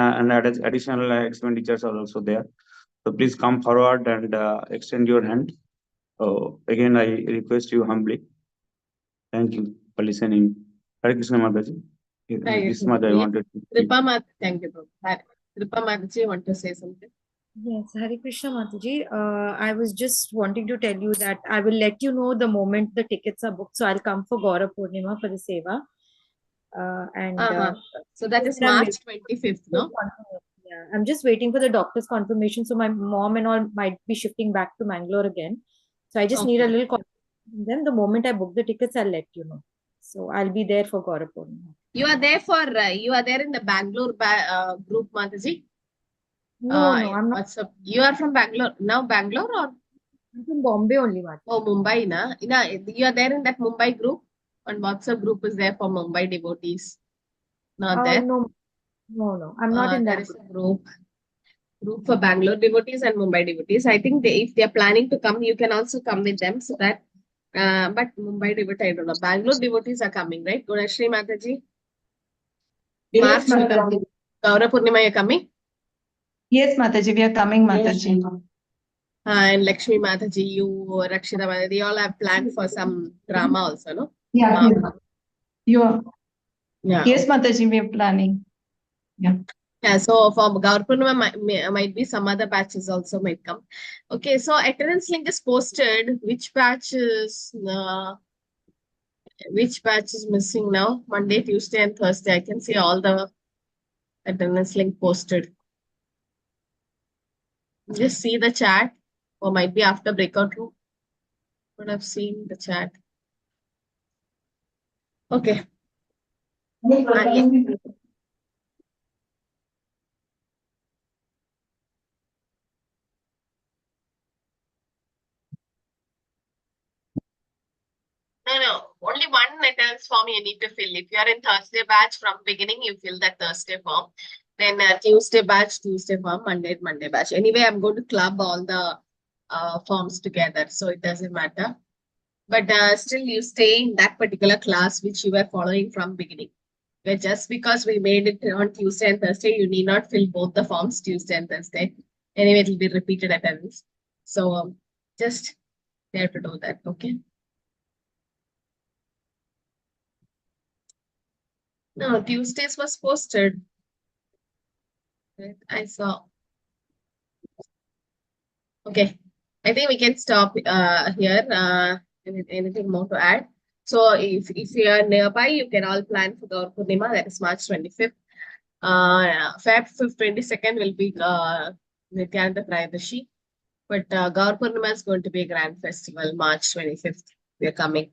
S11: additional expenditures are also there. So please come forward and extend your hand. Again, I request you humbly. Thank you for listening. Hare Krishna Mataji. This much I wanted to say.
S1: Thank you, Prabhu. Kripa Mataji, you want to say something?
S20: Yes, Hare Krishna Mataji. I was just wanting to tell you that I will let you know the moment the tickets are booked. So I'll come for Gaurav Purnima for the Seva.
S1: So that is March 25th, no?
S20: Yeah, I'm just waiting for the doctor's confirmation. So my mom and all might be shifting back to Mangalore again. So I just need a little confirmation. Then the moment I book the tickets, I'll let you know. So I'll be there for Gaurav Purnima.
S1: You are there for you are there in the Bangalore group, Mataji?
S20: No, I'm not.
S1: What's up? You are from Bangalore now, Bangalore, or
S20: I'm from Bombay only, Mataji.
S1: Oh, Mumbai, na? You are there in that Mumbai group? And WhatsApp group is there for Mumbai devotees? Not there?
S20: No, I'm not in that
S1: there is a group for Bangalore devotees and Mumbai devotees. I think if they are planning to come, you can also come with them, so that. But Mumbai devotee, I don't know. Bangalore devotees are coming, right? Gunashri Mataji.
S19: Yes,
S1: March,
S19: Mataji.
S1: Gaurav Purnima, you are coming?
S19: Yes, Mataji, we are coming, Mataji.
S1: And Lakshmi Mataji, you, Rakshita Mataji, they all have planned for some drama also, no?
S19: Yeah, you are.
S1: Yeah.
S19: Yes, Mataji, we are planning. Yeah.
S1: Yeah, so for Gaurav Purnima might be some other batches also might come. Okay, so attendance link is posted. Which batch is missing now? Monday, Tuesday, and Thursday. I can see all the attendance link posted. Just see the chat, or might be after breakout room. Would have seen the chat. Okay. Yeah. No. Only one attendance form you need to fill. If you are in Thursday batch from beginning, you fill that Thursday form. Then Tuesday batch, Tuesday form, Monday batch. Anyway, I'm going to club all the forms together, so it doesn't matter. But still, you stay in that particular class which you were following from beginning. But just because we made it on Tuesday and Thursday, you need not fill both the forms Tuesday and Thursday. Anyway, it will be repeated attendance. So just you have to do that, okay? No, Tuesdays was posted. Right, I saw. Okay, I think we can stop here. Anything more to add? So if you are nearby, you can all plan for Gaur Purnima, that is March 25th. Feb 5th, 22nd will be Nityananda Prayadashi. But Gaur Purnima is going to be a grand festival, March 25th. We are coming.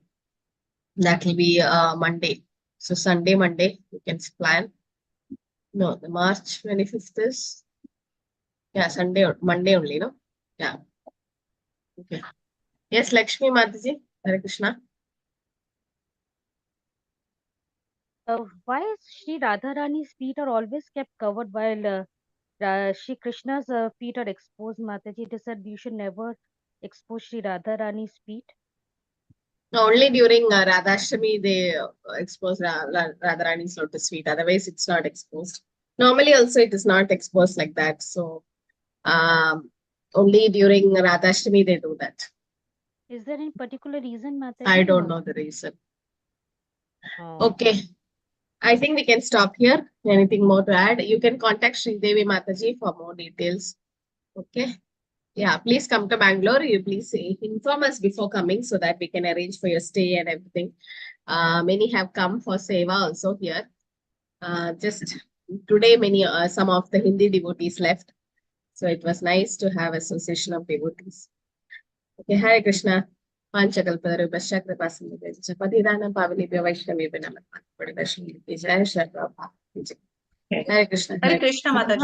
S1: That will be Monday. So Sunday, Monday, you can plan. No, the March 25th is, yeah, Sunday or Monday only, no? Yeah. Okay. Yes, Lakshmi Mataji, Hare Krishna.
S14: Why is Sri Radharani's feet are always kept covered while Sri Krishna's feet are exposed, Mataji? It is said you should never expose Sri Radharani's feet.
S1: No, only during Radhashtami they expose Radharani's lotus feet. Otherwise, it's not exposed. Normally also it is not exposed like that. So only during Radhashtami they do that.
S14: Is there any particular reason, Mataji?
S1: I don't know the reason.
S14: Oh.
S1: Okay. I think we can stop here. Anything more to add? You can contact Sridevi Mataji for more details. Okay. Yeah, please come to Bangalore. You please inform us before coming so that we can arrange for your stay and everything. Many have come for Seva also here. Just today, some of the Hindi devotees left. So it was nice to have association of devotees. Okay, Hare Krishna. Panchakalpadharubhasya kripasindhubhya patidanam pavanebhyo vaishnavebhyo namaha. Jai Shri Prabhupada. Hare Krishna.
S10: Hare Krishna, Mataji.